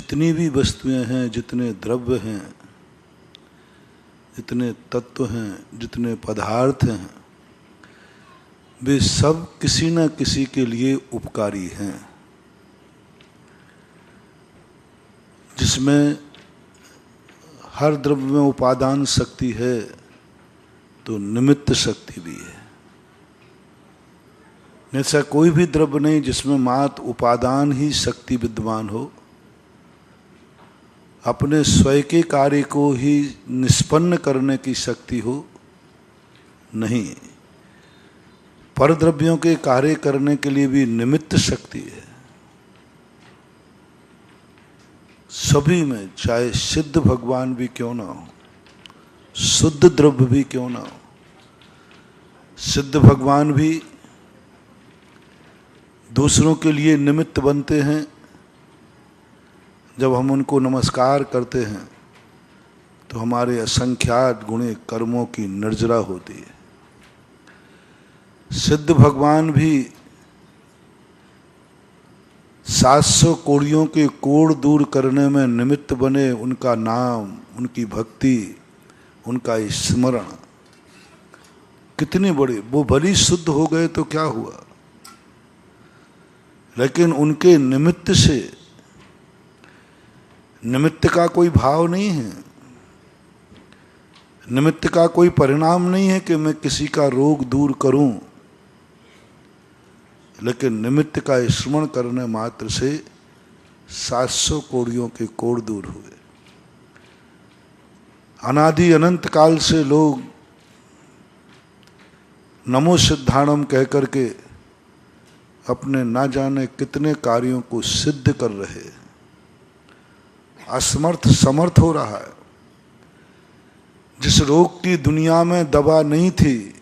जितनी भी वस्तुएं हैं, जितने द्रव्य हैं, जितने तत्व हैं, जितने पदार्थ हैं, वे सब किसी न किसी के लिए उपकारी हैं। जिसमें हर द्रव्य में उपादान शक्ति है तो निमित्त शक्ति भी है। ऐसा कोई भी द्रव्य नहीं जिसमें मात्र उपादान ही शक्ति विद्यमान हो, अपने स्वयं के कार्य को ही निष्पन्न करने की शक्ति हो, नहीं। परद्रव्यों के कार्य करने के लिए भी निमित्त शक्ति है। सभी में, चाहे सिद्ध भगवान भी क्यों ना हो, शुद्ध द्रव्य भी क्यों ना हो, सिद्ध भगवान भी दूसरों के लिए निमित्त बनते हैं। जब हम उनको नमस्कार करते हैं तो हमारे असंख्यात गुणे कर्मों की निर्जरा होती है। सिद्ध भगवान भी 700 कोड़ियों के कोड़ दूर करने में निमित्त बने। उनका नाम, उनकी भक्ति, उनका स्मरण कितनी बड़ी। वो भली शुद्ध हो गए तो क्या हुआ, लेकिन उनके निमित्त से, निमित्त का कोई भाव नहीं है, निमित्त का कोई परिणाम नहीं है कि मैं किसी का रोग दूर करूं, लेकिन निमित्त का स्मरण करने मात्र से 700 कोड़ियों के कोड़ दूर हुए। अनादि अनंत काल से लोग नमो सिद्धाणम कह करके अपने ना जाने कितने कार्यों को सिद्ध कर रहे हैं। असमर्थ समर्थ हो रहा है। जिस रोग की दुनिया में दवा नहीं थी,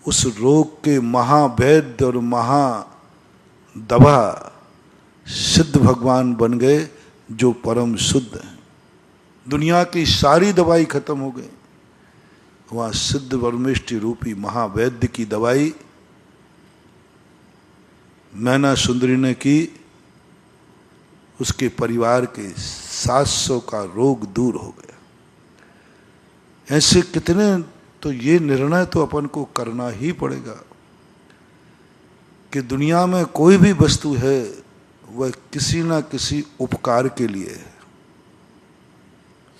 उस रोग के महावैद्य और महा दवा सिद्ध भगवान बन गए, जो परम शुद्ध हैं। दुनिया की सारी दवाई खत्म हो गई, वहां सिद्ध परमेष्टि रूपी महावैद्य की दवाई मैना सुंदरी ने की। उसके परिवार के 700 का रोग दूर हो गया। ऐसे कितने, तो ये निर्णय तो अपन को करना ही पड़ेगा कि दुनिया में कोई भी वस्तु है वह किसी ना किसी उपकार के लिए है।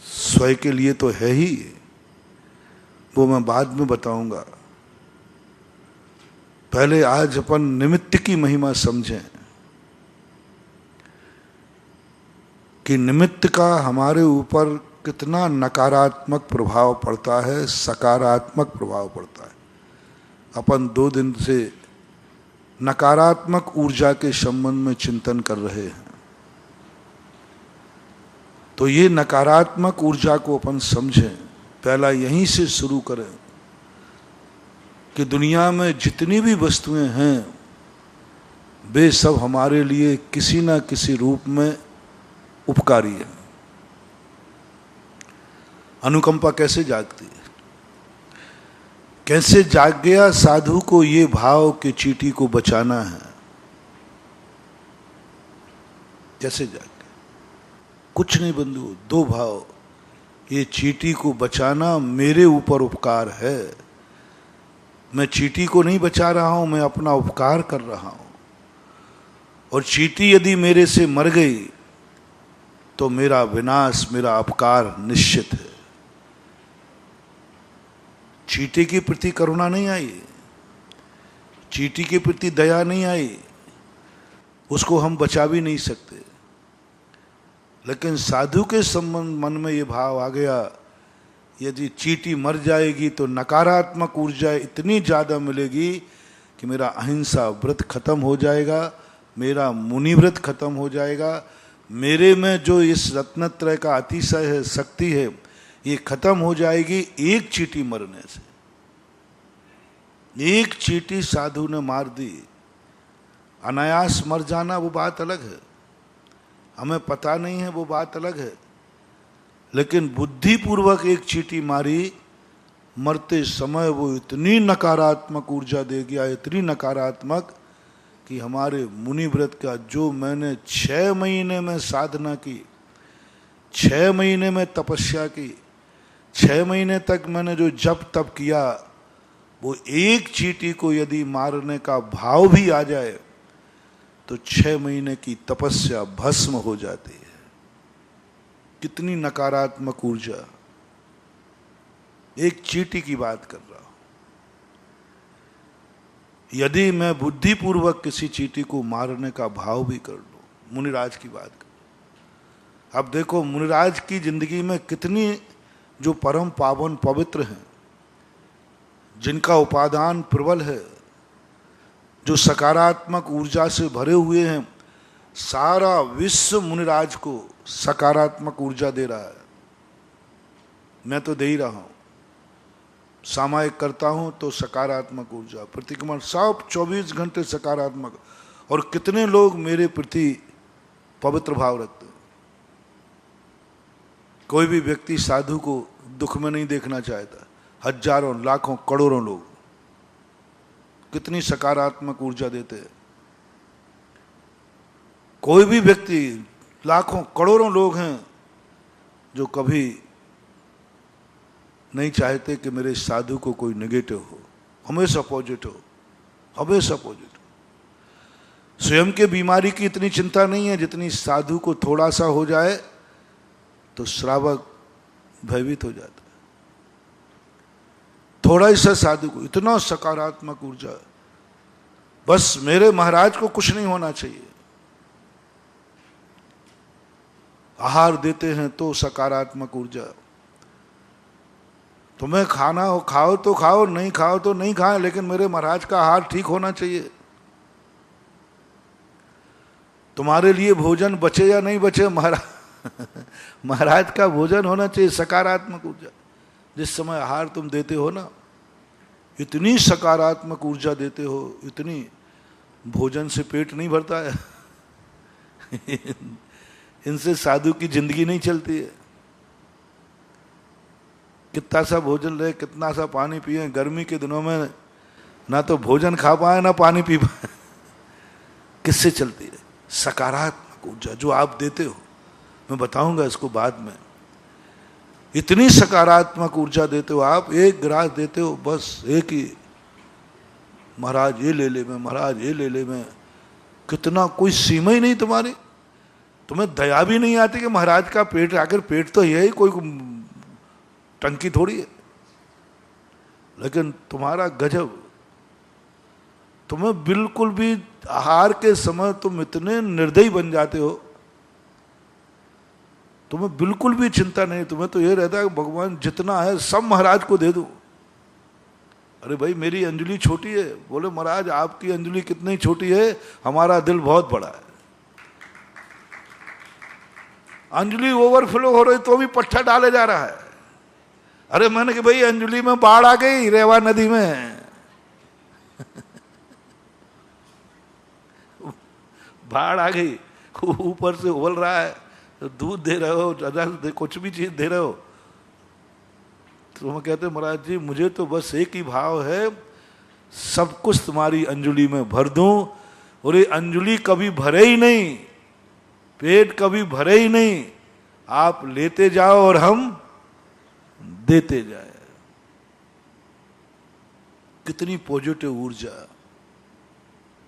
स्वयं के लिए तो है ही, वो मैं बाद में बताऊंगा। पहले आज अपन निमित्त की महिमा समझें कि निमित्त का हमारे ऊपर कितना नकारात्मक प्रभाव पड़ता है, सकारात्मक प्रभाव पड़ता है। अपन 2 दिन से नकारात्मक ऊर्जा के संबंध में चिंतन कर रहे हैं। तो ये नकारात्मक ऊर्जा को अपन समझें, पहला यहीं से शुरू करें कि दुनिया में जितनी भी वस्तुएं हैं वे सब हमारे लिए किसी न किसी रूप में उपकारी है। अनुकंपा कैसे जागती है, कैसे जाग गया साधु को ये भाव कि चींटी को बचाना है, कैसे जाग गया? कुछ नहीं बंधु, 2 भाव। ये चींटी को बचाना मेरे ऊपर उपकार है। मैं चींटी को नहीं बचा रहा हूं, मैं अपना उपकार कर रहा हूं। और चींटी यदि मेरे से मर गई तो मेरा विनाश, मेरा अपकार निश्चित है। चींटी के प्रति करुणा नहीं आई, चींटी के प्रति दया नहीं आई, उसको हम बचा भी नहीं सकते। लेकिन साधु के संबंध मन में ये भाव आ गया, यदि चींटी मर जाएगी तो नकारात्मक ऊर्जा इतनी ज़्यादा मिलेगी कि मेरा अहिंसा व्रत खत्म हो जाएगा, मेरा मुनि व्रत खत्म हो जाएगा, मेरे में जो इस रत्नत्रय का अतिशय है, शक्ति है, ये खत्म हो जाएगी एक चींटी मरने से। एक चींटी साधु ने मार दी। अनायास मर जाना वो बात अलग है, हमें पता नहीं है वो बात अलग है। लेकिन बुद्धिपूर्वक एक चींटी मारी, मरते समय वो इतनी नकारात्मक ऊर्जा दे गया, इतनी नकारात्मक कि हमारे मुनि व्रत का जो मैंने 6 महीने में साधना की, 6 महीने में तपस्या की, 6 महीने तक मैंने जो जप तप किया, वो एक चींटी को यदि मारने का भाव भी आ जाए तो 6 महीने की तपस्या भस्म हो जाती है। कितनी नकारात्मक ऊर्जा, एक चींटी की बात कर रहा हूं। यदि मैं बुद्धिपूर्वक किसी चींटी को मारने का भाव भी कर लूं, मुनिराज की बात कर। अब देखो मुनिराज की जिंदगी में कितनी जो परम पावन पवित्र हैं, जिनका उपादान प्रबल है, जो सकारात्मक ऊर्जा से भरे हुए हैं, सारा विश्व मुनिराज को सकारात्मक ऊर्जा दे रहा है। मैं तो दे ही रहा हूं, सामायिक करता हूं तो सकारात्मक ऊर्जा प्रतिक्रमण सब 24 घंटे सकारात्मक। और कितने लोग मेरे प्रति पवित्र भाव रखते हैं। कोई भी व्यक्ति साधु को दुख में नहीं देखना चाहता। हजारों लाखों करोड़ों लोग कितनी सकारात्मक ऊर्जा देते हैं। कोई भी व्यक्ति, लाखों करोड़ों लोग हैं जो कभी नहीं चाहते कि मेरे साधु को कोई नेगेटिव हो, हमेशा पॉजिटिव, हमेशा पॉजिटिव। स्वयं के बीमारी की इतनी चिंता नहीं है जितनी साधु को थोड़ा सा हो जाए तो श्रावक भयभीत हो जाता है। थोड़ा ही सा साधु को इतना सकारात्मक ऊर्जा, बस मेरे महाराज को कुछ नहीं होना चाहिए। आहार देते हैं तो सकारात्मक ऊर्जा। तुम्हें खाना हो खाओ तो खाओ, नहीं खाओ तो नहीं खाओ, लेकिन मेरे महाराज का आहार ठीक होना चाहिए। तुम्हारे लिए भोजन बचे या नहीं बचे, महाराज का भोजन होना चाहिए, सकारात्मक ऊर्जा। जिस समय आहार तुम देते हो ना, इतनी सकारात्मक ऊर्जा देते हो, इतनी, भोजन से पेट नहीं भरता है। इनसे साधु की जिंदगी नहीं चलती है। कितना सा भोजन ले, कितना सा पानी पिए, गर्मी के दिनों में ना तो भोजन खा पाए ना पानी पी पाए, किससे चलती है? सकारात्मक ऊर्जा जो आप देते हो। मैं बताऊंगा इसको बाद में। इतनी सकारात्मक ऊर्जा देते हो आप, एक गिलास देते हो, बस एक ही, महाराज ये ले ले मैं, महाराज ये ले ले मैं। कितना, कोई सीमा ही नहीं तुम्हारी। तुम्हें दया भी नहीं आती कि महाराज का पेट, आखिर पेट तो यही, कोई टंकी थोड़ी है। लेकिन तुम्हारा गजब, तुम्हें बिल्कुल भी आहार के समय तुम इतने निर्दयी बन जाते हो, तुम्हें बिल्कुल भी चिंता नहीं। तुम्हें तो ये रहता है कि भगवान जितना है सब महाराज को दे दूं। अरे भाई मेरी अंजलि छोटी है। बोले महाराज आपकी अंजलि कितनी छोटी है, हमारा दिल बहुत बड़ा है। अंजलि ओवरफ्लो हो रही तो भी पट्टा डाले जा रहा है। अरे मैंने कि भाई अंजलि में बाढ़ आ गई रेवा नदी में। बाढ़ आ गई, ऊपर से उबल रहा है, दूध दे रहे हो, कुछ भी चीज दे रहे हो, तो मैं कहते महाराज जी मुझे तो बस एक ही भाव है, सब कुछ तुम्हारी अंजलि में भर दूं। और ये अंजलि कभी भरे ही नहीं, पेट कभी भरे ही नहीं, आप लेते जाओ और हम देते जाए। कितनी पॉजिटिव ऊर्जा,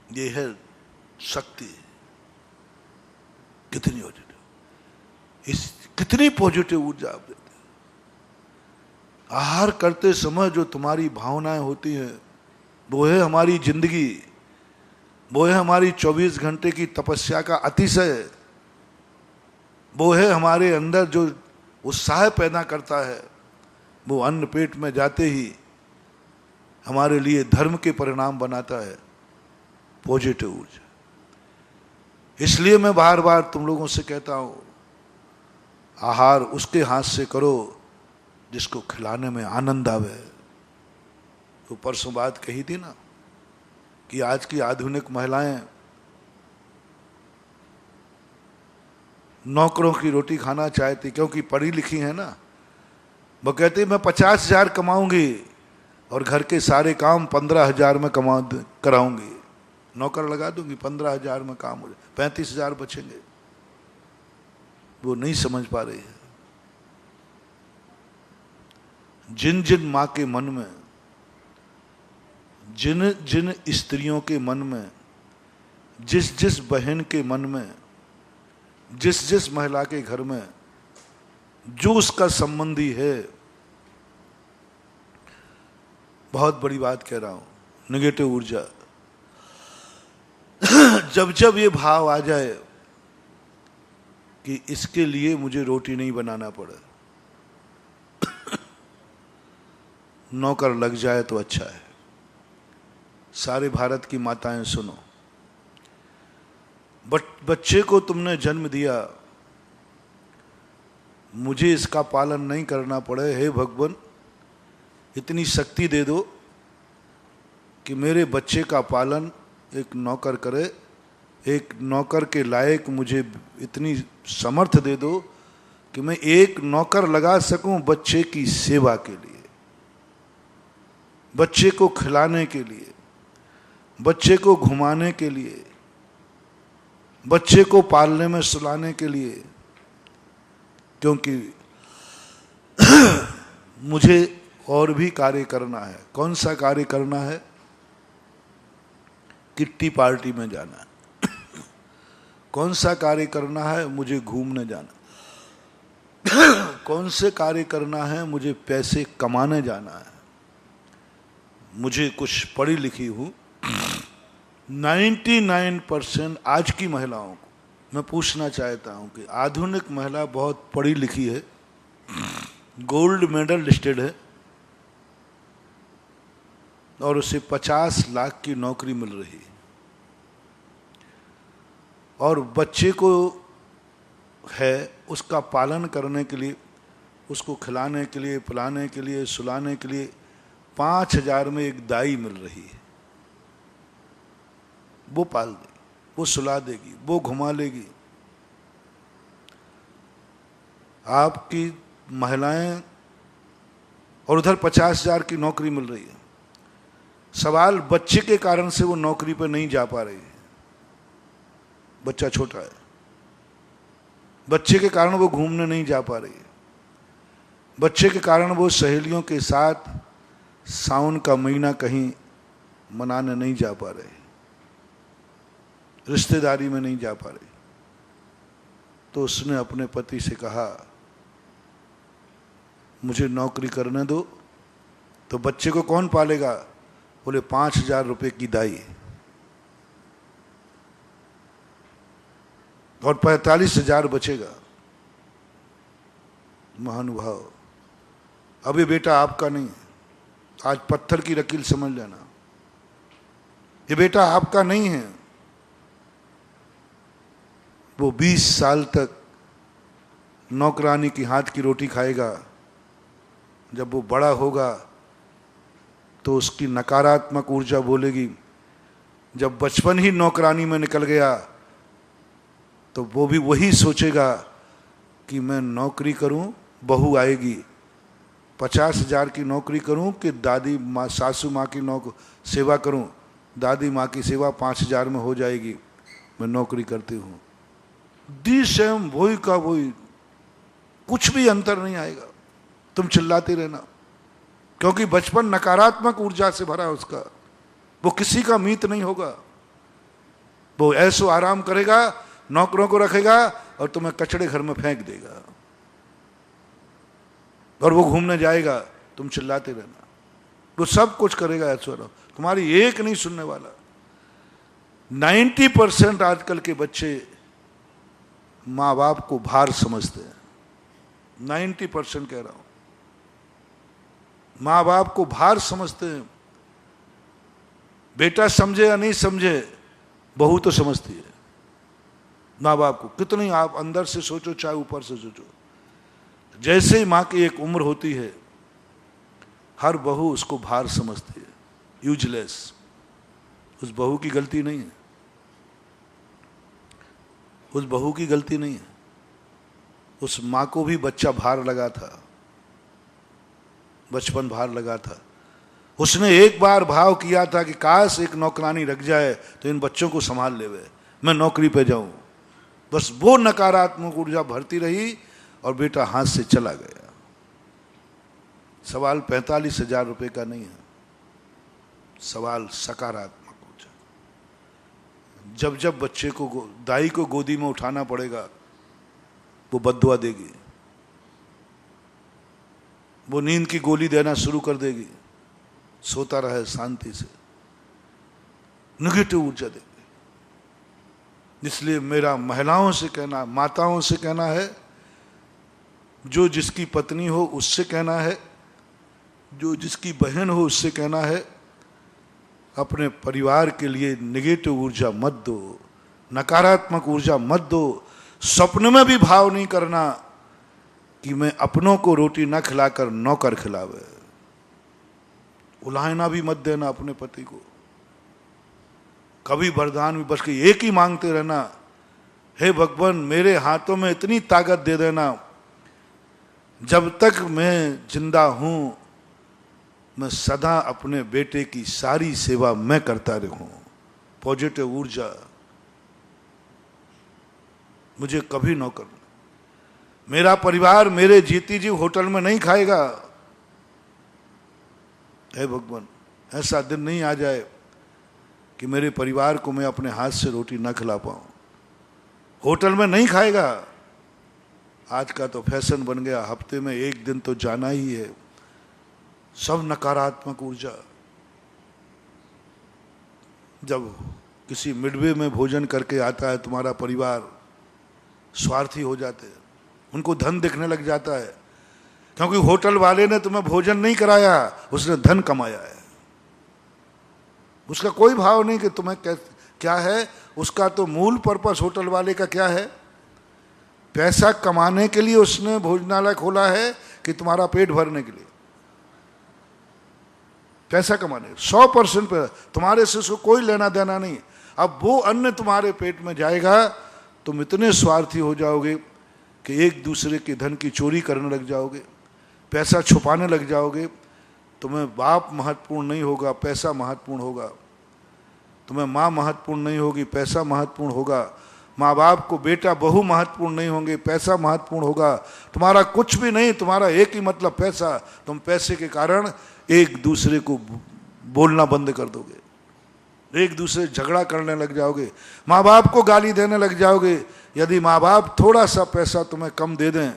ये है शक्ति। कितनी पॉजिटिव, इस कितनी पॉजिटिव ऊर्जा आप देते हैं। आहार करते समय जो तुम्हारी भावनाएं होती हैं, वो है हमारी जिंदगी, वो है हमारी 24 घंटे की तपस्या का अतिशय, वो है हमारे अंदर जो उत्साह पैदा करता है। वो अन्न पेट में जाते ही हमारे लिए धर्म के परिणाम बनाता है, पॉजिटिव ऊर्जा। इसलिए मैं बार बार तुम लोगों से कहता हूं, आहार उसके हाथ से करो जिसको खिलाने में आनंद आवे। तो परसों बात कही थी ना कि आज की आधुनिक महिलाएं नौकरों की रोटी खाना चाहती, क्योंकि पढ़ी लिखी है ना। वो कहती मैं 50,000 कमाऊंगी और घर के सारे काम 15,000 में कराऊंगी। नौकर लगा दूंगी, 15,000 में काम हो जाए, 35,000 बचेंगे। वो नहीं समझ पा रही है। जिन जिन माँ के मन में, जिन जिन स्त्रियों के मन में, जिस जिस बहन के मन में, जिस जिस महिला के घर में जो उसका संबंधी है, बहुत बड़ी बात कह रहा हूं, नेगेटिव ऊर्जा, जब जब ये भाव आ जाए कि इसके लिए मुझे रोटी नहीं बनाना पड़े, नौकर लग जाए तो अच्छा है। सारे भारत की माताएं सुनो, बच्चे को तुमने जन्म दिया, मुझे इसका पालन नहीं करना पड़े, हे भगवान इतनी शक्ति दे दो कि मेरे बच्चे का पालन एक नौकर करे, एक नौकर के लायक मुझे इतनी समर्थ दे दो कि मैं एक नौकर लगा सकूं बच्चे की सेवा के लिए, बच्चे को खिलाने के लिए, बच्चे को घुमाने के लिए, बच्चे को पालने में सुलाने के लिए। क्योंकि मुझे और भी कार्य करना है। कौन सा कार्य करना है? किट्टी पार्टी में जाना है। कौन सा कार्य करना है? मुझे घूमने जाना। कौन से कार्य करना है? मुझे पैसे कमाने जाना है। मुझे कुछ पढ़ी लिखी हूं, 99% आज की महिलाओं को मैं पूछना चाहता हूं कि आधुनिक महिला बहुत पढ़ी लिखी है, गोल्ड मेडल लिस्टेड है और उसे 50 लाख की नौकरी मिल रही है, और बच्चे को है उसका पालन करने के लिए, उसको खिलाने के लिए, पिलाने के लिए, सुलाने के लिए 5,000 में एक दाई मिल रही है। वो पाल देगी, वो सुला देगी, वो घुमा लेगी। आपकी महिलाएं, और उधर 50,000 की नौकरी मिल रही है। सवाल बच्चे के कारण से वो नौकरी पर नहीं जा पा रही है, बच्चा छोटा है, बच्चे के कारण वो घूमने नहीं जा पा रही है, बच्चे के कारण वो सहेलियों के साथ सावन का महीना कहीं मनाने नहीं जा पा रहे, रिश्तेदारी में नहीं जा पा रही। तो उसने अपने पति से कहा मुझे नौकरी करने दो। तो बच्चे को कौन पालेगा? बोले 5,000 रुपए की दाई और 45,000 बचेगा। महानुभाव, अभी बेटा आपका नहीं है, आज पत्थर की लकीर समझ लेना, ये बेटा आपका नहीं है। वो 20 साल तक नौकरानी की हाथ की रोटी खाएगा। जब वो बड़ा होगा तो उसकी नकारात्मक ऊर्जा बोलेगी। जब बचपन ही नौकरानी में निकल गया तो वो भी वही सोचेगा कि मैं नौकरी करूं, बहू आएगी, 50,000 की नौकरी करूं कि दादी माँ, सासू माँ की सेवा करूं, दादी माँ की सेवा 5,000 में हो जाएगी, मैं नौकरी करती हूं। दी सेम, वही का वही, कुछ भी अंतर नहीं आएगा। तुम चिल्लाते रहना, क्योंकि बचपन नकारात्मक ऊर्जा से भरा है उसका। वो किसी का मीत नहीं होगा। वो ऐसो आराम करेगा, नौकरों को रखेगा और तुम्हें कचड़े घर में फेंक देगा, और वो घूमने जाएगा, तुम चिल्लाते रहना। वो सब कुछ करेगा ऐसो, तुम्हारी एक नहीं सुनने वाला। 90% आजकल के बच्चे माँ बाप को भार समझते हैं। 90% कह रहा हूं, माँ बाप को भार समझते हैं। बेटा समझे या नहीं समझे, बहू तो समझती है माँ बाप को। कितनी आप अंदर से सोचो चाहे ऊपर से सोचो, जैसे ही माँ की एक उम्र होती है, हर बहू उसको भार समझती है, यूजलेस। उस बहू की गलती नहीं है, उस बहू की गलती नहीं है। उस माँ को भी बच्चा भार लगा था, बचपन भार लगा था। उसने एक बार भाव किया था कि काश एक नौकरानी रख जाए तो इन बच्चों को संभाल लेवे, मैं नौकरी पे जाऊं। बस वो नकारात्मक ऊर्जा भरती रही और बेटा हाथ से चला गया। सवाल 45,000 रुपए का नहीं है, सवाल सकारात्मक ऊर्जा। जब जब बच्चे को दाई को गोदी में उठाना पड़ेगा, वो बद्दुआ देगी, वो नींद की गोली देना शुरू कर देगी, सोता रहे शांति से, नेगेटिव ऊर्जा देगी। इसलिए मेरा महिलाओं से कहना, माताओं से कहना है, जो जिसकी पत्नी हो उससे कहना है, जो जिसकी बहन हो उससे कहना है, अपने परिवार के लिए नेगेटिव ऊर्जा मत दो, नकारात्मक ऊर्जा मत दो। स्वप्न में भी भाव नहीं करना कि मैं अपनों को रोटी न खिलाकर नौकर खिलावे। उलाहना भी मत देना अपने पति को। कभी वरदान भी बस के एक ही मांगते रहना, हे भगवान मेरे हाथों में इतनी ताकत दे देना, जब तक मैं जिंदा हूं मैं सदा अपने बेटे की सारी सेवा मैं करता रहूं। पॉजिटिव ऊर्जा मुझे कभी नौकर, मेरा परिवार मेरे जीती जी होटल में नहीं खाएगा। हे भगवान ऐसा दिन नहीं आ जाए कि मेरे परिवार को मैं अपने हाथ से रोटी न खिला पाऊं। होटल में नहीं खाएगा। आज का तो फैशन बन गया, हफ्ते में एक दिन तो जाना ही है। सब नकारात्मक ऊर्जा। जब किसी मिडवे में भोजन करके आता है तुम्हारा परिवार, स्वार्थी हो जाते हैं, उनको धन दिखने लग जाता है, क्योंकि होटल वाले ने तुम्हें भोजन नहीं कराया, उसने धन कमाया है। उसका कोई भाव नहीं कि तुम्हें क्या है। उसका तो मूल पर्पस होटल वाले का क्या है? पैसा कमाने के लिए उसने भोजनालय खोला है कि तुम्हारा पेट भरने के लिए? पैसा कमाने 100% पे तुम्हारे से उसको कोई लेना देना नहीं। अब वो अन्न तुम्हारे पेट में जाएगा, तुम इतने स्वार्थी हो जाओगे कि एक दूसरे के धन की चोरी करने लग जाओगे, पैसा छुपाने लग जाओगे। तुम्हें बाप महत्वपूर्ण नहीं होगा, पैसा महत्वपूर्ण होगा। तुम्हें माँ महत्वपूर्ण नहीं होगी, पैसा महत्वपूर्ण होगा। माँ बाप को बेटा बहू महत्वपूर्ण नहीं होंगे, पैसा महत्वपूर्ण होगा। तुम्हारा कुछ भी नहीं, तुम्हारा एक ही मतलब पैसा। तुम पैसे के कारण एक दूसरे को बोलना बंद कर दोगे, एक दूसरे झगड़ा करने लग जाओगे, माँ बाप को गाली देने लग जाओगे। यदि माँ बाप थोड़ा सा पैसा तुम्हें कम दे दें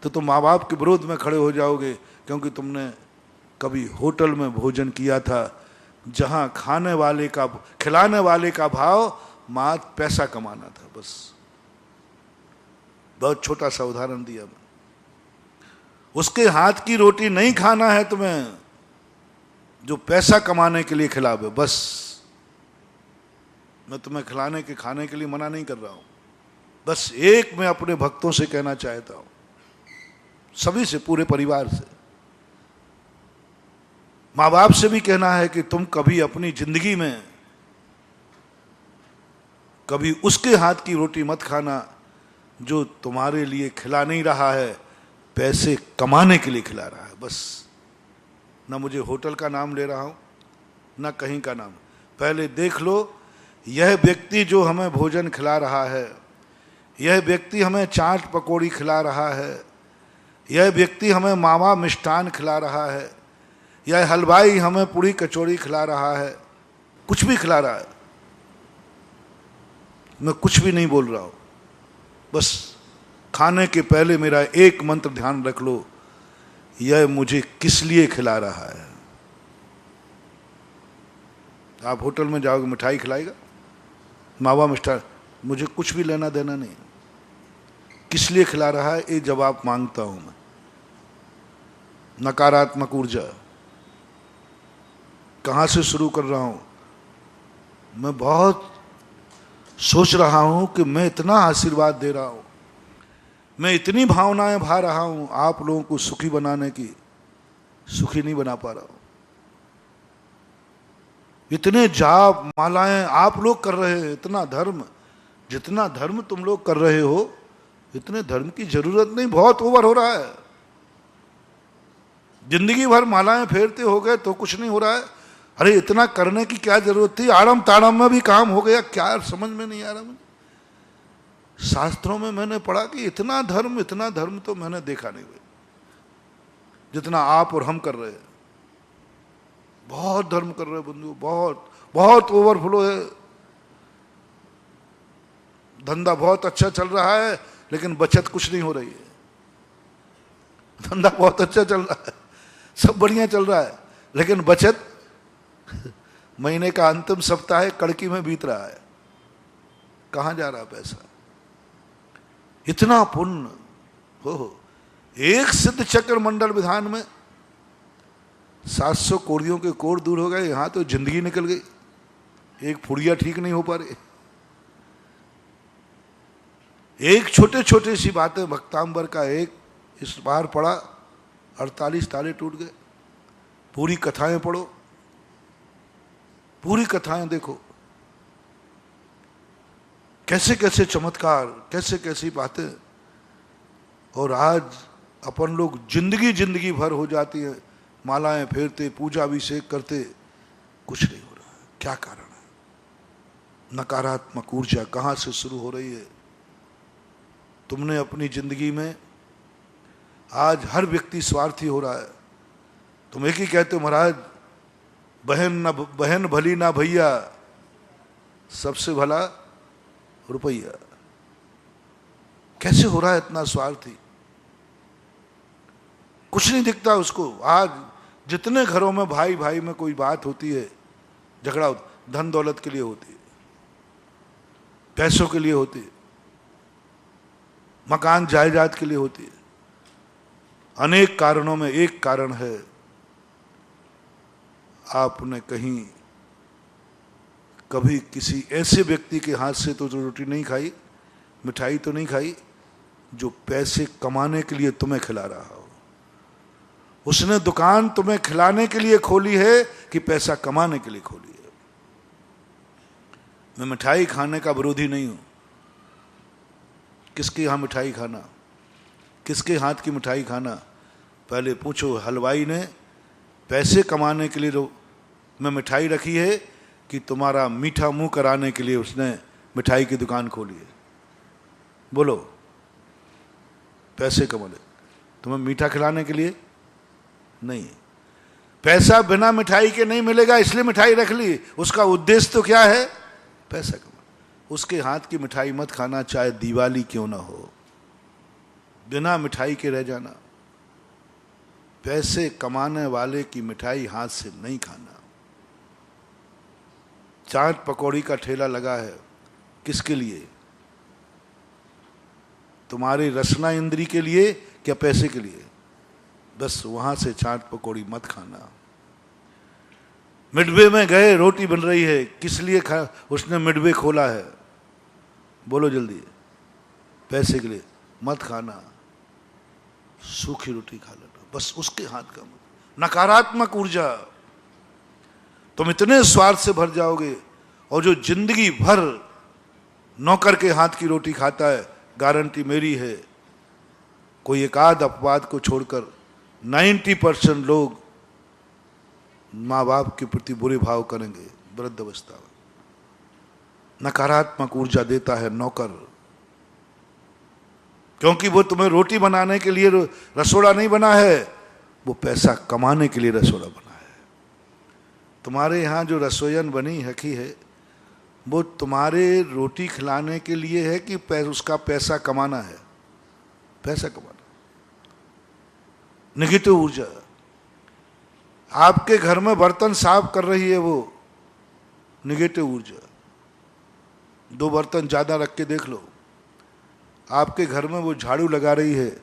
तो तुम माँ बाप के विरोध में खड़े हो जाओगे, क्योंकि तुमने कभी होटल में भोजन किया था जहाँ खाने वाले का, खिलाने वाले का भाव मात्र पैसा कमाना था। बस बहुत छोटा सा उदाहरण दिया मैं। उसके हाथ की रोटी नहीं खाना है तुम्हें जो पैसा कमाने के लिए खिलावे। बस मैं तुम्हें खिलाने के खाने के लिए मना नहीं कर रहा हूं। बस एक मैं अपने भक्तों से कहना चाहता हूं, सभी से, पूरे परिवार से, माँ बाप से भी कहना है कि तुम कभी अपनी जिंदगी में कभी उसके हाथ की रोटी मत खाना जो तुम्हारे लिए खिला नहीं रहा है, पैसे कमाने के लिए खिला रहा है। बस ना मुझे होटल का नाम ले रहा हूं, ना कहीं का नाम। पहले देख लो, यह व्यक्ति जो हमें भोजन खिला रहा है, यह व्यक्ति हमें चाट पकौड़ी खिला रहा है, यह व्यक्ति हमें मावा मिष्ठान खिला रहा है, यह हलवाई हमें पूरी कचौड़ी खिला रहा है, कुछ भी खिला रहा है। मैं कुछ भी नहीं बोल रहा हूं। बस खाने के पहले मेरा एक मंत्र ध्यान रख लो, यह मुझे किस लिए खिला रहा है। आप होटल में जाओगे, मिठाई खिलाएगा, मावा मिष्ठान, मुझे कुछ भी लेना देना नहीं। किस लिए खिला रहा है ये जवाब मांगता हूं मैं। नकारात्मक ऊर्जा कहां से शुरू कर रहा हूं? मैं बहुत सोच रहा हूं कि मैं इतना आशीर्वाद दे रहा हूं, मैं इतनी भावनाएं भा रहा हूं आप लोगों को सुखी बनाने की, सुखी नहीं बना पा रहा हूं। इतने जाप मालाएं आप लोग कर रहे हैं, इतना धर्म, जितना धर्म तुम लोग कर रहे हो, इतने धर्म की जरूरत नहीं, बहुत ओवर हो रहा है। जिंदगी भर मालाएं फेरते हो गए तो कुछ नहीं हो रहा है। अरे इतना करने की क्या जरूरत थी, आड़म ताड़म में भी काम हो गया, क्या समझ में नहीं आ रहा मुझे। शास्त्रों में मैंने पढ़ा कि इतना धर्म तो मैंने देखा नहीं भाई, जितना आप और हम कर रहे हैं। बहुत धर्म कर रहे हैं बंधु, बहुत बहुत ओवरफ्लो है, धंधा बहुत अच्छा चल रहा है, लेकिन बचत कुछ नहीं हो रही है। धंधा बहुत अच्छा चल रहा है, सब बढ़िया चल रहा है, लेकिन बचत महीने का अंतिम सप्ताह है कड़की में बीत रहा है, कहां जा रहा है पैसा। इतना पुण्य हो, एक सिद्ध चक्र मंडल विधान में 700 कोड़ियों के कोड़ दूर हो गए, यहां तो जिंदगी निकल गई, एक फुड़िया ठीक नहीं हो पा रही। एक छोटे छोटे सी बातें, भक्तांबर का एक इस बार पढ़ा 48 ताले टूट गए। पूरी कथाएं पढ़ो, पूरी कथाएं देखो, कैसे कैसे चमत्कार, कैसे कैसी बातें। और आज अपन लोग जिंदगी भर हो जाती है, मालाएं फेरते, पूजा अभिषेक करते, कुछ नहीं हो रहा है। क्या कारण है? नकारात्मक ऊर्जा कहां से शुरू हो रही है? तुमने अपनी जिंदगी में, आज हर व्यक्ति स्वार्थी हो रहा है। तुम एक ही कहते हो महाराज, बहन भली ना भैया, सबसे भला रुपया। कैसे हो रहा है इतना स्वार्थी? कुछ नहीं दिखता उसको। आज जितने घरों में भाई भाई में कोई बात होती है, झगड़ा धन दौलत के लिए होती है, पैसों के लिए होती है, मकान जायदाद के लिए होती है। अनेक कारणों में एक कारण है, आपने कहीं कभी किसी ऐसे व्यक्ति के हाथ से तो रोटी नहीं खाई, मिठाई तो नहीं खाई, जो पैसे कमाने के लिए तुम्हें खिला रहा हो। उसने दुकान तुम्हें खिलाने के लिए खोली है कि पैसा कमाने के लिए खोली है। मैं मिठाई खाने का विरोधी नहीं हूं। किसके यहां मिठाई खाना, किसके हाथ की मिठाई खाना, पहले पूछो हलवाई ने पैसे कमाने के लिए में मिठाई रखी है कि तुम्हारा मीठा मुंह कराने के लिए उसने मिठाई की दुकान खोली है? बोलो। पैसे कमा ले, तुम्हें मीठा खिलाने के लिए नहीं। पैसा बिना मिठाई के नहीं मिलेगा, इसलिए मिठाई रख ली। उसका उद्देश्य तो क्या है? पैसा कमा। उसके हाथ की मिठाई मत खाना, चाहे दिवाली क्यों ना हो, बिना मिठाई के रह जाना। पैसे कमाने वाले की मिठाई हाथ से नहीं खाना। चाट पकौड़ी का ठेला लगा है, किसके लिए? तुम्हारी रसना इंद्री के लिए क्या पैसे के लिए? बस वहां से चाट पकौड़ी मत खाना। मिडवे में गए, रोटी बन रही है, किस लिए उसने मिडवे खोला है? बोलो जल्दी। पैसे के लिए मत खाना, सूखी रोटी खा लेना, बस उसके हाथ का मत। नकारात्मक ऊर्जा, तुम इतने स्वार्थ से भर जाओगे। और जो जिंदगी भर नौकर के हाथ की रोटी खाता है, गारंटी मेरी है, कोई एक आध अपवाद को छोड़कर 90% लोग माँ बाप के प्रति बुरे भाव करेंगे वृद्ध अवस्था में। नकारात्मक ऊर्जा देता है नौकर, क्योंकि वो तुम्हें रोटी बनाने के लिए रसोड़ा नहीं बना है, वो पैसा कमाने के लिए रसोड़ा बना है। तुम्हारे यहाँ जो रसोईयन बनी हकी है, वो तुम्हारे रोटी खिलाने के लिए है कि उसका पैसा कमाना है? पैसा कमाना। नेगेटिव ऊर्जा। आपके घर में बर्तन साफ कर रही है वो, नेगेटिव ऊर्जा। 2 बर्तन ज्यादा रख के देख लो। आपके घर में वो झाड़ू लगा रही है,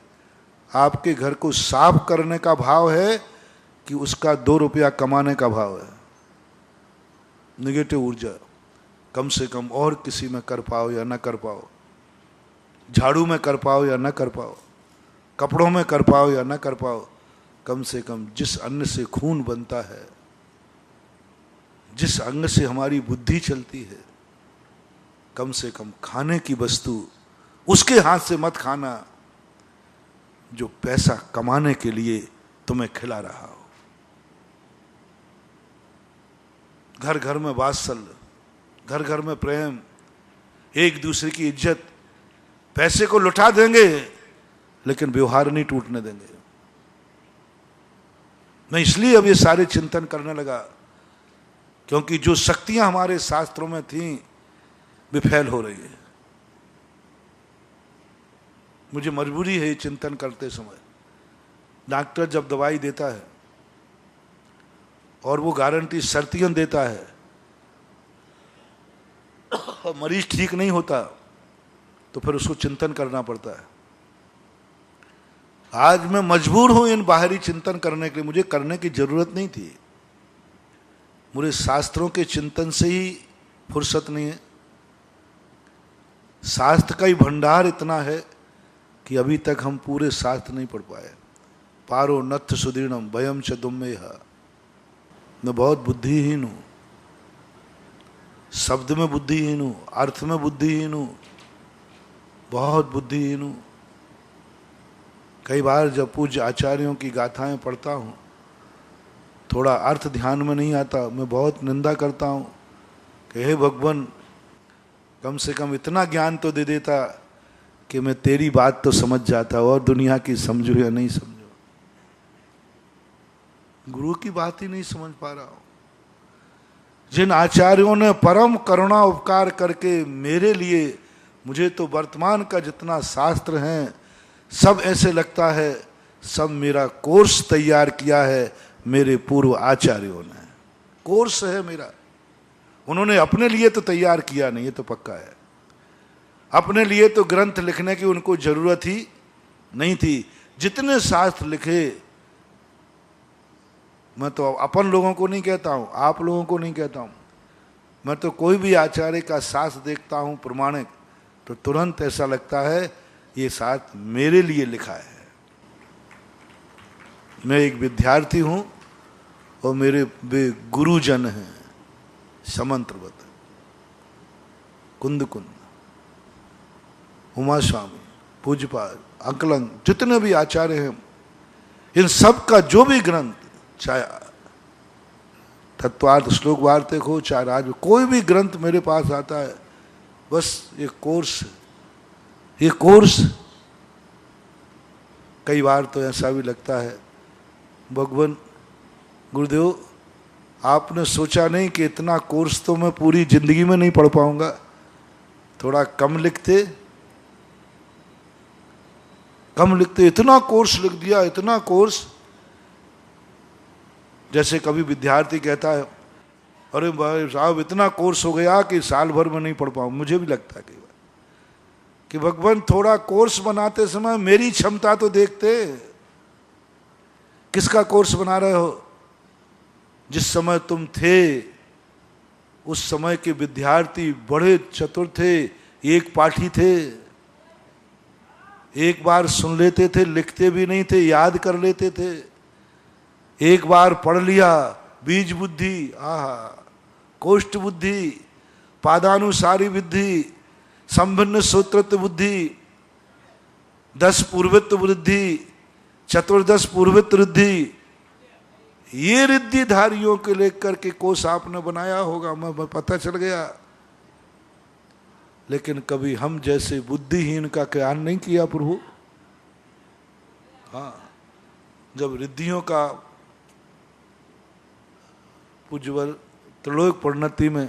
आपके घर को साफ करने का भाव है कि उसका 2 रुपया कमाने का भाव है? नेगेटिव ऊर्जा। कम से कम और किसी में कर पाओ या ना कर पाओ, झाड़ू में कर पाओ या ना कर पाओ, कपड़ों में कर पाओ या ना कर पाओ, कम से कम जिस अन्न से खून बनता है, जिस अंग से हमारी बुद्धि चलती है, कम से कम खाने की वस्तु उसके हाथ से मत खाना जो पैसा कमाने के लिए तुम्हें खिला रहा हो। घर घर में वात्सल्य, घर घर में प्रेम, एक दूसरे की इज्जत। पैसे को लुटा देंगे लेकिन व्यवहार नहीं टूटने देंगे। मैं इसलिए अब ये सारे चिंतन करने लगा क्योंकि जो शक्तियां हमारे शास्त्रों में थीं वे फैल हो रही है। मुझे मजबूरी है ये चिंतन करते समय। डॉक्टर जब दवाई देता है और वो गारंटी शर्तियन देता है और मरीज ठीक नहीं होता तो फिर उसको चिंतन करना पड़ता है। आज मैं मजबूर हूं इन बाहरी चिंतन करने के लिए, मुझे करने की जरूरत नहीं थी। मुझे शास्त्रों के चिंतन से ही फुर्सत नहीं है। शास्त्र का ही भंडार इतना है कि अभी तक हम पूरे शास्त्र नहीं पढ़ पाए। पारो नथ सुदीर्णम भयम च दुम्मेह। मैं बहुत बुद्धिहीन हूं, शब्द में बुद्धिहीन हूं, अर्थ में बुद्धिहीन हूं, बहुत बुद्धिहीन हूं। कई बार जब पूज्य आचार्यों की गाथाएं पढ़ता हूं, थोड़ा अर्थ ध्यान में नहीं आता, मैं बहुत निंदा करता हूं कि हे भगवान, कम से कम इतना ज्ञान तो दे देता कि मैं तेरी बात तो समझ जाता और दुनिया की समझो या नहीं समझो। गुरु की बात ही नहीं समझ पा रहा हूं। जिन आचार्यों ने परम करुणा उपकार करके मेरे लिए, मुझे तो वर्तमान का जितना शास्त्र हैं सब ऐसे लगता है सब मेरा कोर्स तैयार किया है मेरे पूर्व आचार्यों ने। कोर्स है मेरा, उन्होंने अपने लिए तो तैयार किया नहीं, ये तो पक्का है। अपने लिए तो ग्रंथ लिखने की उनको जरूरत ही नहीं थी। जितने शास्त्र लिखे, मैं तो अपन लोगों को नहीं कहता हूं, आप लोगों को नहीं कहता हूं, मैं तो कोई भी आचार्य का शास्त्र देखता हूं प्रमाणिक तो तुरंत ऐसा लगता है ये शास्त्र मेरे लिए लिखा है। मैं एक विद्यार्थी हूं और मेरे वे गुरुजन हैं, समंत्रवत, कुंद कुंद, उमा स्वामी, पूज्यपाद, अंकलन, जितने भी आचार्य हैं, इन सब का जो भी ग्रंथ, चाहे तत्वार्थ श्लोक वार्तिक हो, चाहे राज, कोई भी ग्रंथ मेरे पास आता है, बस ये कोर्स, ये कोर्स। कई बार तो ऐसा भी लगता है भगवान गुरुदेव, आपने सोचा नहीं कि इतना कोर्स तो मैं पूरी जिंदगी में नहीं पढ़ पाऊंगा, थोड़ा कम लिखते, कम लिखते। इतना कोर्स लिख दिया, इतना कोर्स। जैसे कभी विद्यार्थी कहता है अरे भाई साहब इतना कोर्स हो गया कि साल भर में नहीं पढ़ पाऊँ। मुझे भी लगता है कई बार कि भगवान थोड़ा कोर्स बनाते समय मेरी क्षमता तो देखते। किसका कोर्स बना रहे हो? जिस समय तुम थे उस समय के विद्यार्थी बड़े चतुर थे, एक पाठी थे, एक बार सुन लेते थे, लिखते भी नहीं थे, याद कर लेते थे। एक बार पढ़ लिया, बीज बुद्धि, आहा, कोष्ठ बुद्धि, पादानुसारी बुद्धि, संभिन्न सूत्रत्व बुद्धि, 10 पूर्वत्व बुद्धि, चतुर्दश पूर्वत्व रिद्धि, ये रिद्धिधारियों के लेकर के कोष आपने बनाया होगा, मैं पता चल गया। लेकिन कभी हम जैसे बुद्धिहीन का ज्ञान नहीं किया प्रभु। हाँ, जब रिद्धियों का पूज्यवर त्रिलोक प्रणति में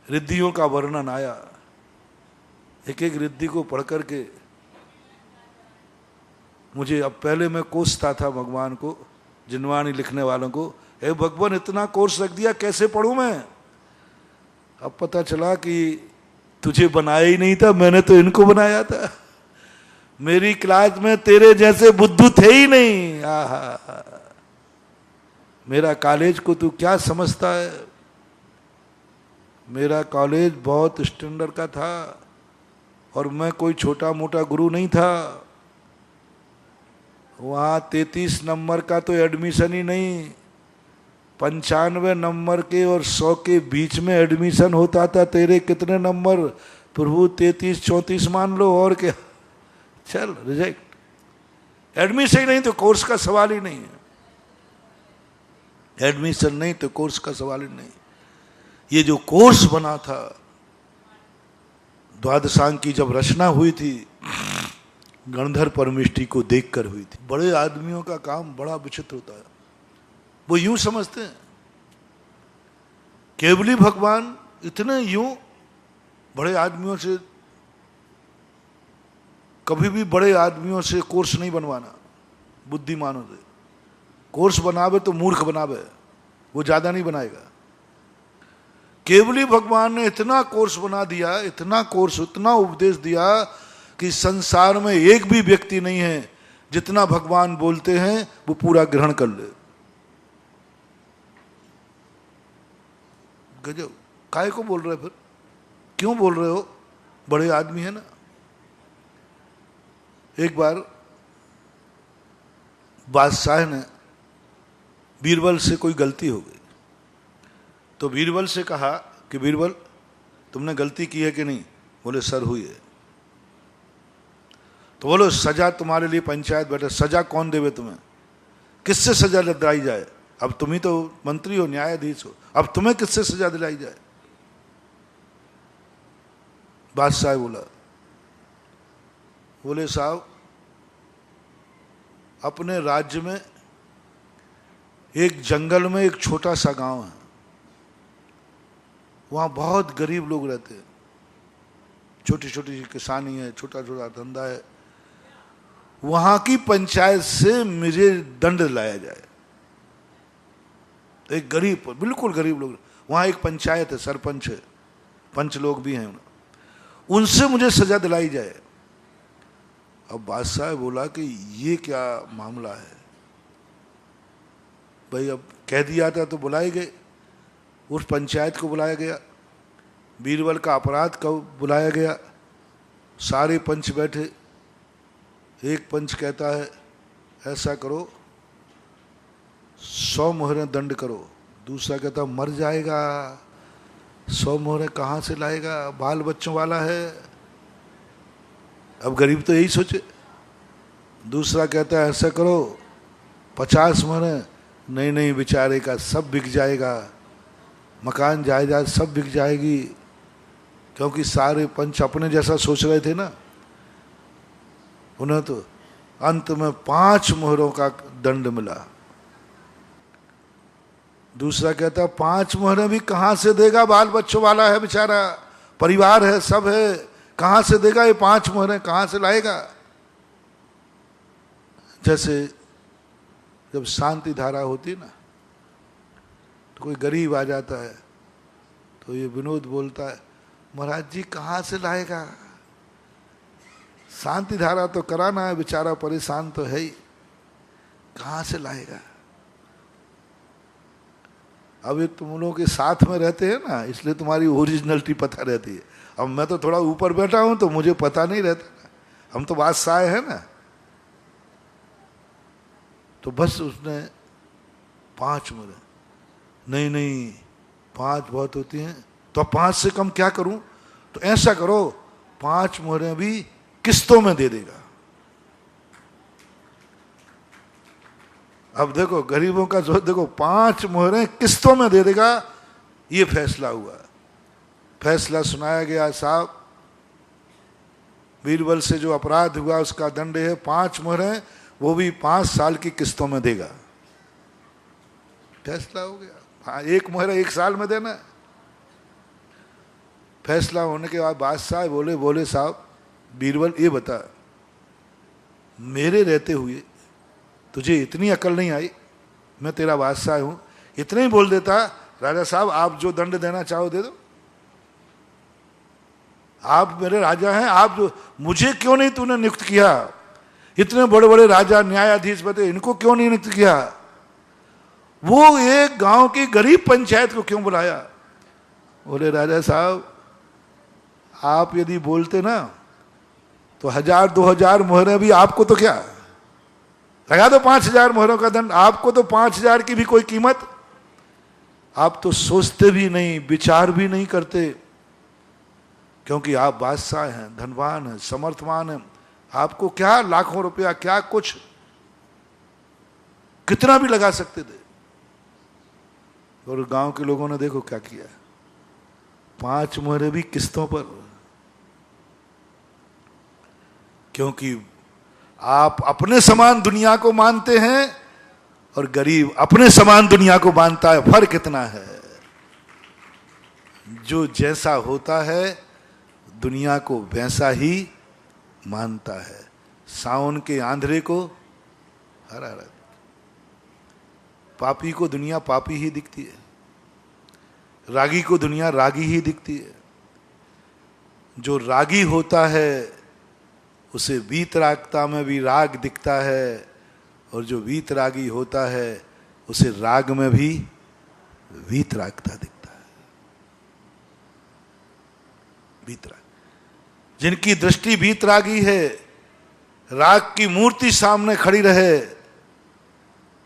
रिद्धियों का वर्णन आया, एक एक रिद्धि को पढ़ करके मुझे, अब पहले मैं कोसता था भगवान को, जिनवाणी लिखने वालों को, हे भगवान इतना कोर्स रख दिया कैसे पढ़ूं मैं। अब पता चला कि तुझे बनाया ही नहीं था, मैंने तो इनको बनाया था। मेरी क्लास में तेरे जैसे बुद्धू थे ही नहीं। आहा, मेरा कॉलेज को तू क्या समझता है? मेरा कॉलेज बहुत स्टैंडर्ड का था और मैं कोई छोटा मोटा गुरु नहीं था। वहाँ 33 नंबर का तो एडमिशन ही नहीं, 95 नंबर के और 100 के बीच में एडमिशन होता था। तेरे कितने नंबर प्रभु? 33 34 मान लो, और क्या, चल रिजेक्ट। एडमिशन नहीं तो कोर्स का सवाल ही नहीं है, एडमिशन नहीं तो कोर्स का सवाल ही नहीं। ये जो कोर्स बना था, द्वादशांग की जब रचना हुई थी, गणधर परमिष्टि को देखकर हुई थी। बड़े आदमियों का काम बड़ा विचित्र होता है। वो यूं समझते हैं केवली भगवान इतने यूं बड़े आदमियों से, कभी भी बड़े आदमियों से कोर्स नहीं बनवाना, बुद्धिमानों से। कोर्स बनावे तो मूर्ख बनावे, वो ज्यादा नहीं बनाएगा। केवली भगवान ने इतना कोर्स बना दिया, इतना कोर्स, इतना उपदेश दिया कि संसार में एक भी व्यक्ति नहीं है जितना भगवान बोलते हैं वो पूरा ग्रहण कर ले। गजब। काहे को बोल रहे फिर, क्यों बोल रहे हो? बड़े आदमी है ना। एक बार बादशाह ने बीरबल से कोई गलती हो गई, तो बीरबल से कहा कि बीरबल तुमने गलती की है कि नहीं? बोले सर हुई है। तो बोलो सजा तुम्हारे लिए पंचायत बैठे, सजा कौन देवे तुम्हें? किससे सजा दिलाई जाए? अब तुम ही तो मंत्री हो, न्यायाधीश हो, अब तुम्हें किससे सजा दिलाई जाए? बादशाह बोले साहब अपने राज्य में एक जंगल में एक छोटा सा गांव है, वहां बहुत गरीब लोग रहते हैं, छोटी छोटी किसानी है, छोटा छोटा धंधा है, वहां की पंचायत से मुझे दंड लाया जाए। एक गरीब, बिल्कुल गरीब लोग, वहां एक पंचायत है, सरपंच है, पंच लोग भी हैं, उनसे मुझे सजा दिलाई जाए। अब बादशाह बोला कि ये क्या मामला है भाई? अब कह दिया था तो बुलाए गए, उस पंचायत को बुलाया गया, बीरबल का अपराध को बुलाया गया, सारे पंच बैठे। एक पंच कहता है ऐसा करो 100 मोहरें दंड करो, दूसरा कहता मर जाएगा, 100 मोहरें कहाँ से लाएगा, बाल बच्चों वाला है। अब गरीब तो यही सोचे। दूसरा कहता है ऐसा करो 50 मोहरें, नहीं नहीं बेचारे का सब बिक जाएगा, मकान जायदाद सब बिक जाएगी। क्योंकि सारे पंच अपने जैसा सोच रहे थे ना, उन्हें तो अंत में 5 मोहरों का दंड मिला। दूसरा कहता 5 मोहरें भी कहां से देगा, बाल बच्चों वाला है बेचारा, परिवार है, सब है, कहां से देगा ये 5 मोहरें, कहां से लाएगा? जैसे जब शांति धारा होती ना, तो कोई गरीब आ जाता है तो ये विनोद बोलता है महाराज जी कहां से लाएगा, शांति धारा तो कराना है, बेचारा परेशान तो है ही, कहां से लाएगा? अब ये तुम लोगों के साथ में रहते हैं ना, इसलिए तुम्हारी ओरिजिनलिटी पता रहती है। अब मैं तो थोड़ा ऊपर बैठा हूं तो मुझे पता नहीं रहता ना, हम तो बादशाह है ना। तो बस उसने 5 मोहरें, नहीं नहीं 5 बहुत होती हैं, तो अब 5 से कम क्या करूं? तो ऐसा करो 5 मोहरें भी किस्तों में दे देगा। अब देखो गरीबों का जो, देखो 5 मोहरें किस्तों में दे देगा, ये फैसला हुआ। फैसला सुनाया गया, साहब बीरबल से जो अपराध हुआ उसका दंड है 5 मोहरें, वो भी 5 साल की किस्तों में देगा। फैसला हो गया। हाँ, 1 मोहर 1 साल में देना। फैसला होने के बाद बादशाह बोले साहब बीरबल ये बता, मेरे रहते हुए तुझे इतनी अकल नहीं आई, मैं तेरा बादशाह हूं, इतने ही बोल देता राजा साहब आप जो दंड देना चाहो दे दो, आप मेरे राजा हैं, आप जो, मुझे क्यों नहीं तूने नियुक्त किया? इतने बड़े बड़े राजा न्यायाधीश बते, इनको क्यों नहीं नियुक्त किया? वो एक गांव की गरीब पंचायत को क्यों बुलाया? बोले राजा साहब आप यदि बोलते ना तो 1000-2000 मोहरें भी, आपको तो क्या लगा दो 5000 मोहरों का दंड, आपको तो 5000 की भी कोई कीमत, आप तो सोचते भी नहीं, विचार भी नहीं करते, क्योंकि आप बादशाह हैं, धनवान हैं, समर्थवान हैं, आपको क्या लाखों रुपया, क्या कुछ, कितना भी लगा सकते थे। और गांव के लोगों ने देखो क्या किया, 5 मोहरे भी किस्तों पर। क्योंकि आप अपने समान दुनिया को मानते हैं और गरीब अपने समान दुनिया को मानता है। फर्क कितना है। जो जैसा होता है दुनिया को वैसा ही मानता है। सावन के आंधरे को हरा हरा, पापी को दुनिया पापी ही दिखती है, रागी को दुनिया रागी ही दिखती है। जो रागी होता है उसे वीतरागता में भी राग दिखता है, और जो वीतरागी होता है उसे राग में भी वीतरागता दिखता है। वीतराग, जिनकी दृष्टि वीतरागी है, राग की मूर्ति सामने खड़ी रहे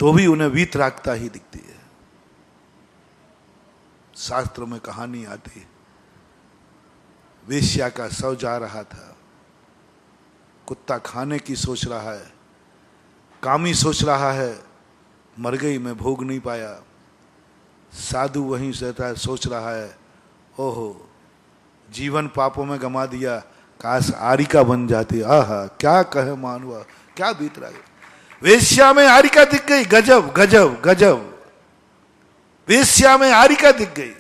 तो भी उन्हें वीतरागता ही दिखती है। शास्त्र में कहानी आती, वेश्या का शव जा रहा था, कुत्ता खाने की सोच रहा है, कामी सोच रहा है मर गई, मैं भोग नहीं पाया। साधु वहीं से सोच रहा है, ओहो जीवन पापों में गमा दिया, काश आरिका बन जाती। आहा क्या कहे मानवा, क्या बीत रहा है। वेश्या में आरिका दिख गई, गजब गजब गजब। वेश्या में आरिका दिख गई।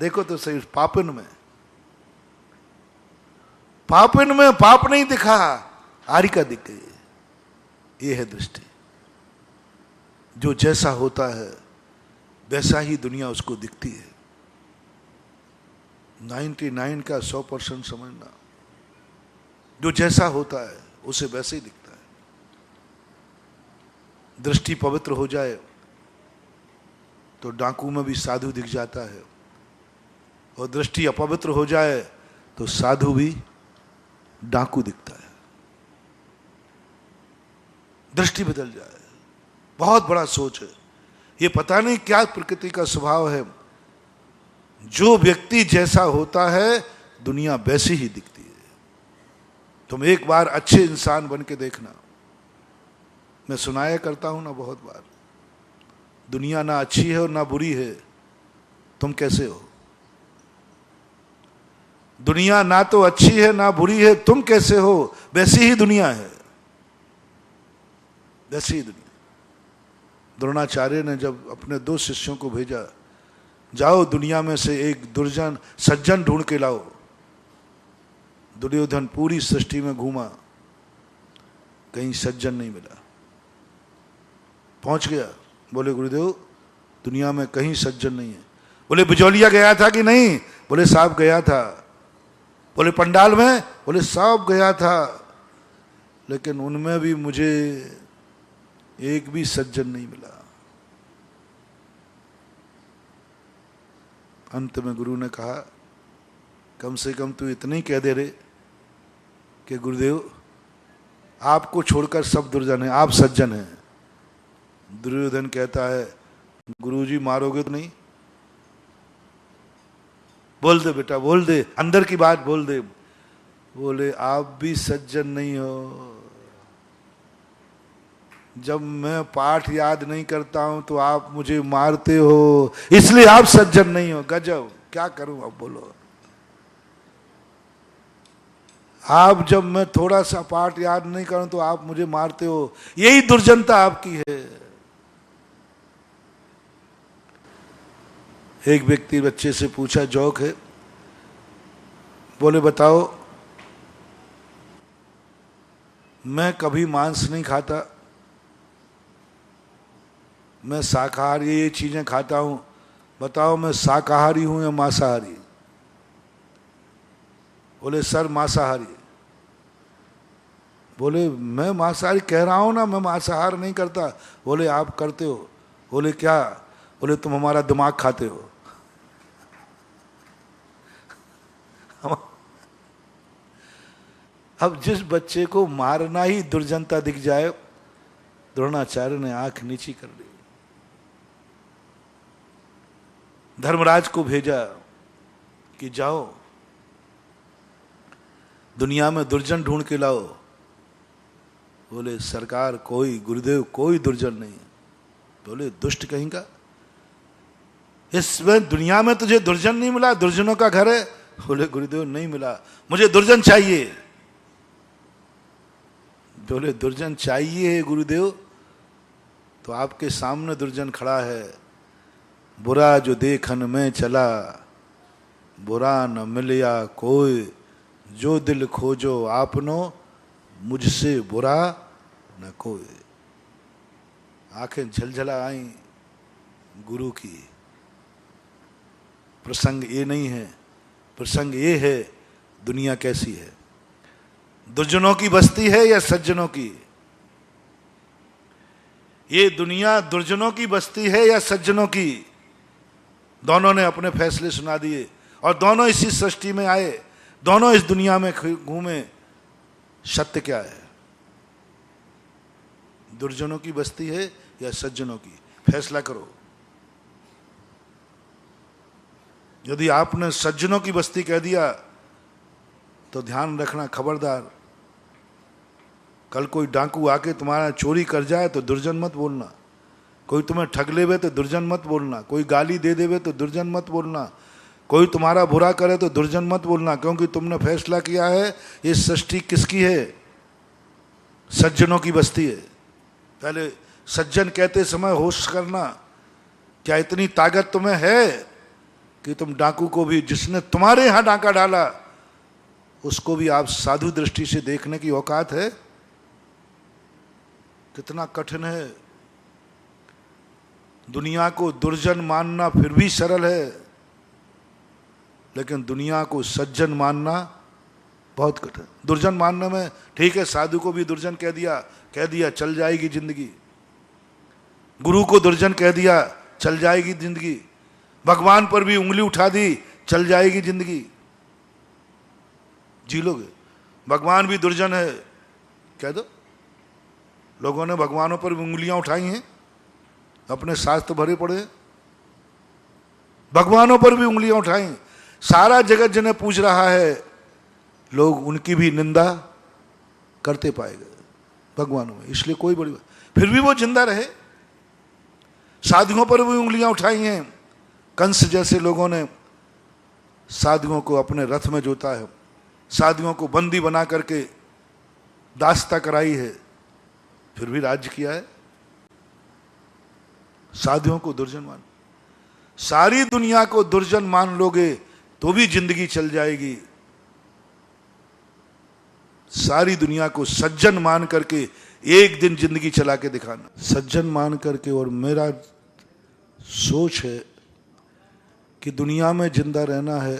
देखो तो सही, पापिन में पाप नहीं दिखा, आरिका दिख गई। ये है दृष्टि। जो जैसा होता है वैसा ही दुनिया उसको दिखती है। 99 का 100% समझना, जो जैसा होता है उसे वैसे ही दिखता है। दृष्टि पवित्र हो जाए तो डाकू में भी साधु दिख जाता है, और दृष्टि अपवित्र हो जाए तो साधु भी डाकू दिखता है। दृष्टि बदल जाए, बहुत बड़ा सोच है ये। पता नहीं क्या प्रकृति का स्वभाव है, जो व्यक्ति जैसा होता है दुनिया वैसी ही दिखती है। तुम एक बार अच्छे इंसान बन के देखना। मैं सुनाया करता हूं ना बहुत बार, दुनिया ना अच्छी है और ना बुरी है, तुम कैसे हो। दुनिया ना तो अच्छी है ना बुरी है, तुम कैसे हो। वैसी ही दुनिया है, वैसी ही दुनिया। द्रोणाचार्य ने जब अपने 2 शिष्यों को भेजा, जाओ दुनिया में से एक दुर्जन सज्जन ढूंढ के लाओ। दुर्योधन पूरी सृष्टि में घूमा, कहीं सज्जन नहीं मिला। पहुंच गया, बोले गुरुदेव दुनिया में कहीं सज्जन नहीं है। बोले बिजौलिया गया था कि नहीं। बोले साहब गया था। बोले पंडाल में। बोले साहब गया था, लेकिन उनमें भी मुझे एक भी सज्जन नहीं मिला। अंत में गुरु ने कहा, कम से कम तू इतने ही कह दे रे कि गुरुदेव आपको छोड़कर सब दुर्जन है, आप सज्जन हैं। दुर्योधन कहता है, गुरुजी मारोगे तो नहीं। बोल दे बेटा, बोल दे, अंदर की बात बोल दे। बोले आप भी सज्जन नहीं हो। जब मैं पाठ याद नहीं करता हूं तो आप मुझे मारते हो, इसलिए आप सज्जन नहीं हो। गजब, क्या करूं अब बोलो। आप जब मैं थोड़ा सा पाठ याद नहीं करूं तो आप मुझे मारते हो, यही दुर्जनता आपकी है। एक व्यक्ति बच्चे से पूछा, जोक है। बोले बताओ, मैं कभी मांस नहीं खाता, मैं शाकाहारी ये चीजें खाता हूं, बताओ मैं शाकाहारी हूं या मांसाहारी। बोले सर मांसाहारी। बोले मैं मांसाहारी कह रहा हूं ना, मैं मांसाहार नहीं करता। बोले आप करते हो। बोले क्या। बोले तुम हमारा दिमाग खाते हो। अब जिस बच्चे को मारना ही दुर्जनता दिख जाए, द्रोणाचार्य ने आंख नीची कर ली। धर्मराज को भेजा कि जाओ दुनिया में दुर्जन ढूंढ के लाओ। बोले सरकार कोई, गुरुदेव कोई दुर्जन नहीं। बोले दुष्ट कहेंगा, इसमें दुनिया में तुझे दुर्जन नहीं मिला, दुर्जनों का घर है? बोले गुरुदेव नहीं मिला, मुझे दुर्जन चाहिए। बोले दुर्जन चाहिए गुरुदेव, तो आपके सामने दुर्जन खड़ा है। बुरा जो देखन में चला, बुरा न मिलिया कोई, जो दिल खोजो आपनो, मुझसे बुरा न कोई। आंखें झलझला आई गुरु की। प्रसंग ये नहीं है, प्रसंग ये है दुनिया कैसी है, दुर्जनों की बस्ती है या सज्जनों की? ये दुनिया दुर्जनों की बस्ती है या सज्जनों की? दोनों ने अपने फैसले सुना दिए और दोनों इसी सृष्टि में आए, दोनों इस दुनिया में घूमे। सत्य क्या है? दुर्जनों की बस्ती है या सज्जनों की? फैसला करो। यदि आपने सज्जनों की बस्ती कह दिया तो ध्यान रखना, खबरदार, कल कोई डाकू आके तुम्हारा चोरी कर जाए तो दुर्जन मत बोलना, कोई तुम्हें ठग लेवे तो दुर्जन मत बोलना, कोई गाली दे देवे तो दुर्जन मत बोलना, कोई तुम्हारा बुरा करे तो दुर्जन मत बोलना, क्योंकि तुमने फैसला किया है ये सृष्टि किसकी है? सज्जनों की बस्ती है। पहले सज्जन कहते समय होश करना, क्या इतनी ताकत तुम्हें है कि तुम डाकू को भी, जिसने तुम्हारे यहां डाका डाला, उसको भी आप साधु दृष्टि से देखने की औकात है? कितना कठिन है। दुनिया को दुर्जन मानना फिर भी सरल है, लेकिन दुनिया को सज्जन मानना बहुत कठिन। दुर्जन मानने में ठीक है, साधु को भी दुर्जन कह दिया चल जाएगी जिंदगी, गुरु को दुर्जन कह दिया चल जाएगी जिंदगी, भगवान पर भी उंगली उठा दी चल जाएगी जिंदगी, जी लोगे। भगवान भी दुर्जन है कह दो। लोगों ने भगवानों पर भी उंगलियां उठाई हैं, अपने शास्त्र भरे पड़े, भगवानों पर भी उंगलियां उठाई। सारा जगत जिन्हें पूज रहा है, लोग उनकी भी निंदा करते पाए गए भगवानों में, इसलिए कोई बड़ी बात, फिर भी वो जिंदा रहे। साधुओं पर भी उंगलियां उठाई हैं, कंस जैसे लोगों ने साधुओं को अपने रथ में जोता है, साधुओं को बंदी बना करके दास्ता कराई है, फिर भी राज्य किया है। साधुओं को दुर्जन मान, सारी दुनिया को दुर्जन मान लोगे तो भी जिंदगी चल जाएगी। सारी दुनिया को सज्जन मान करके एक दिन जिंदगी चला के दिखाना, सज्जन मान करके। और मेरा सोच है कि दुनिया में जिंदा रहना है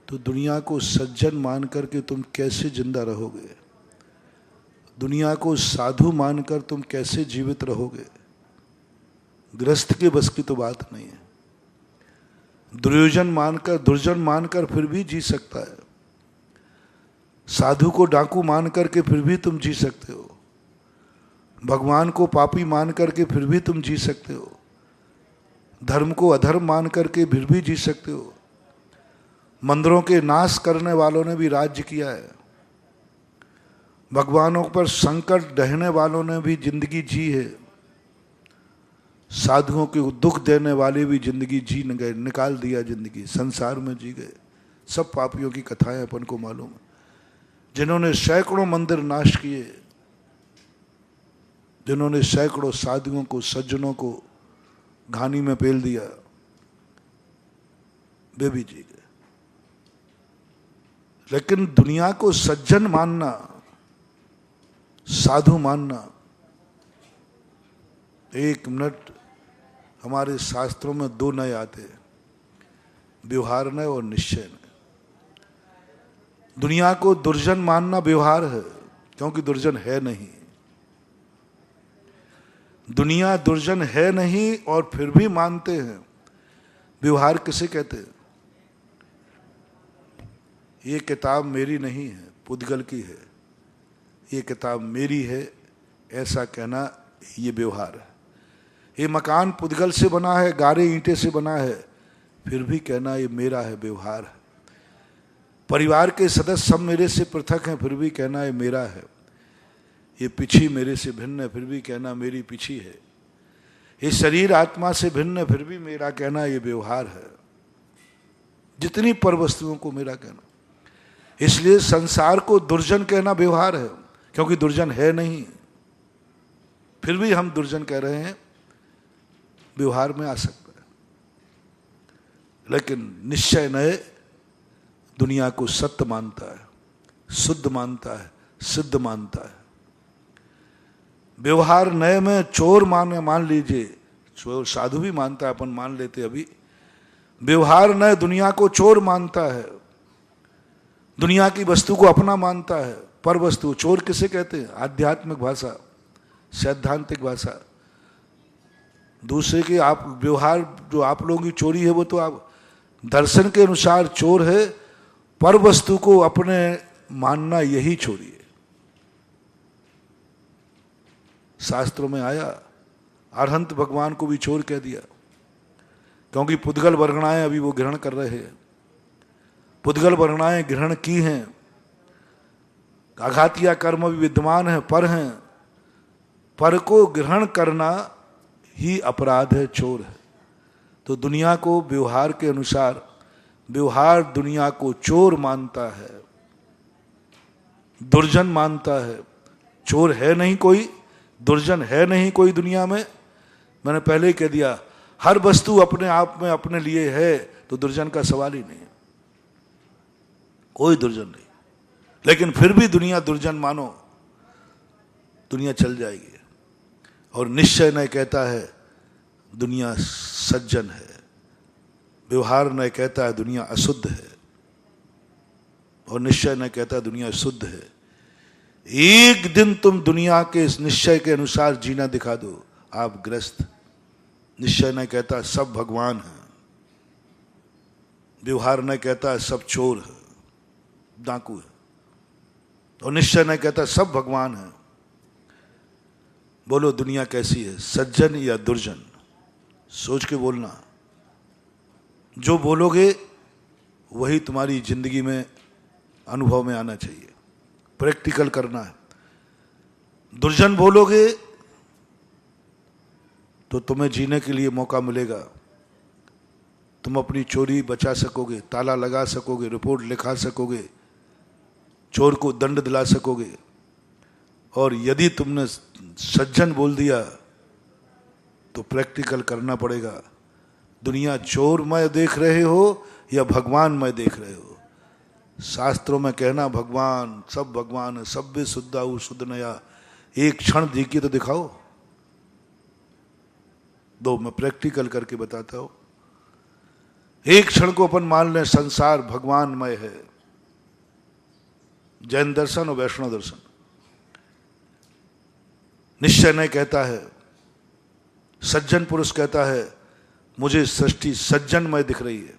तो दुनिया को सज्जन मान करके तुम कैसे जिंदा रहोगे, दुनिया को साधु मानकर तुम कैसे जीवित रहोगे? गृहस्थ के बस की तो बात नहीं है। दुर्योधन मानकर, दुर्जन मानकर फिर भी जी सकता है, साधु को डाकू मान करके फिर भी तुम जी सकते हो, भगवान को पापी मान करके फिर भी तुम जी सकते हो, धर्म को अधर्म मान करके फिर भी जी सकते हो। मंदिरों के नाश करने वालों ने भी राज्य किया है, भगवानों पर संकट ढहने वालों ने भी जिंदगी जी है, साधुओं के दुख देने वाले भी जिंदगी जी गए, निकाल दिया जिंदगी, संसार में जी गए। सब पापियों की कथाएं अपन को मालूम है, जिन्होंने सैकड़ों मंदिर नाश किए, जिन्होंने सैकड़ों साधुओं को, सज्जनों को घानी में पेल दिया, वे भी जी गए। लेकिन दुनिया को सज्जन मानना, साधु मानना, एक मिनट, हमारे शास्त्रों में दो नए आते हैं, व्यवहार नय और निश्चय नय। दुनिया को दुर्जन मानना व्यवहार है, क्योंकि दुर्जन है नहीं। दुनिया दुर्जन है नहीं और फिर भी मानते हैं। व्यवहार किसे कहते हैं? ये किताब मेरी नहीं है, पुद्गल की है, ये किताब मेरी है, ऐसा कहना ये व्यवहार है। ये मकान पुद्गल से बना है, गारे ईंटे से बना है, फिर भी कहना ये मेरा है, व्यवहार है। परिवार के सदस्य सब मेरे से पृथक हैं, फिर भी कहना ये मेरा है। ये पिछी मेरे से भिन्न है, फिर भी कहना मेरी पिछी है। ये शरीर आत्मा से भिन्न है, फिर भी मेरा कहना ये व्यवहार है, जितनी पर वस्तुओं को मेरा कहना। इसलिए संसार को दुर्जन कहना व्यवहार है, क्योंकि दुर्जन है नहीं, फिर भी हम दुर्जन कह रहे हैं, व्यवहार में आ सकता है। लेकिन निश्चय नए दुनिया को सत्य मानता है, शुद्ध मानता है, सिद्ध मानता है। व्यवहार नए में चोर मान लीजिए, चोर साधु भी मानता है, अपन मान लेते अभी। व्यवहार नए दुनिया को चोर मानता है, दुनिया की वस्तु को अपना मानता है। पर वस्तु चोर किसे कहते हैं? आध्यात्मिक भाषा, सैद्धांतिक भाषा। दूसरे के आप व्यवहार जो आप लोगों की चोरी है वो तो आप दर्शन के अनुसार चोर है, पर वस्तु को अपने मानना यही चोरी है। शास्त्रों में आया, अरहंत भगवान को भी चोर कह दिया, क्योंकि पुद्गल वर्गणाएं अभी वो ग्रहण कर रहे हैं। पुद्गल वर्गणाएं ग्रहण की हैं, आघातिया कर्म अभी विद्यमान है, पर हैं। पर को ग्रहण करना ही अपराध है, चोर है। तो दुनिया को व्यवहार के अनुसार, व्यवहार दुनिया को चोर मानता है, दुर्जन मानता है। चोर है नहीं कोई, दुर्जन है नहीं कोई दुनिया में। मैंने पहले ही कह दिया, हर वस्तु अपने आप में अपने लिए है, तो दुर्जन का सवाल ही नहीं है, कोई दुर्जन नहीं। लेकिन फिर भी दुनिया दुर्जन मानो, दुनिया चल जाएगी। और निश्चय न कहता है दुनिया सज्जन है, व्यवहार न कहता है दुनिया अशुद्ध है, और निश्चय न कहता है दुनिया शुद्ध है। एक दिन तुम दुनिया के इस निश्चय के अनुसार जीना दिखा दो, आप ग्रस्त। निश्चय न कहता सब भगवान है, व्यवहार न कहता सब चोर है, डाकू है, और निश्चय न कहता सब भगवान है। बोलो दुनिया कैसी है, सज्जन या दुर्जन? सोच के बोलना। जो बोलोगे वही तुम्हारी जिंदगी में अनुभव में आना चाहिए, प्रैक्टिकल करना है। दुर्जन बोलोगे तो तुम्हें जीने के लिए मौका मिलेगा, तुम अपनी चोरी बचा सकोगे, ताला लगा सकोगे, रिपोर्ट लिखा सकोगे, चोर को दंड दिला सकोगे। और यदि तुमने सज्जन बोल दिया तो प्रैक्टिकल करना पड़ेगा। दुनिया चोरमय देख रहे हो या भगवानमय देख रहे हो? शास्त्रों में कहना भगवान, सब भगवान है, सब भी शुद्धाहु शुद्ध नया। एक क्षण देखिए तो दिखाओ, दो मैं प्रैक्टिकल करके बताता हूं। एक क्षण को अपन मान लें संसार भगवानमय है। जैन दर्शन और वैष्णव दर्शन। निश्चय नहीं कहता है, सज्जन पुरुष कहता है मुझे सृष्टि सज्जनमय दिख रही है,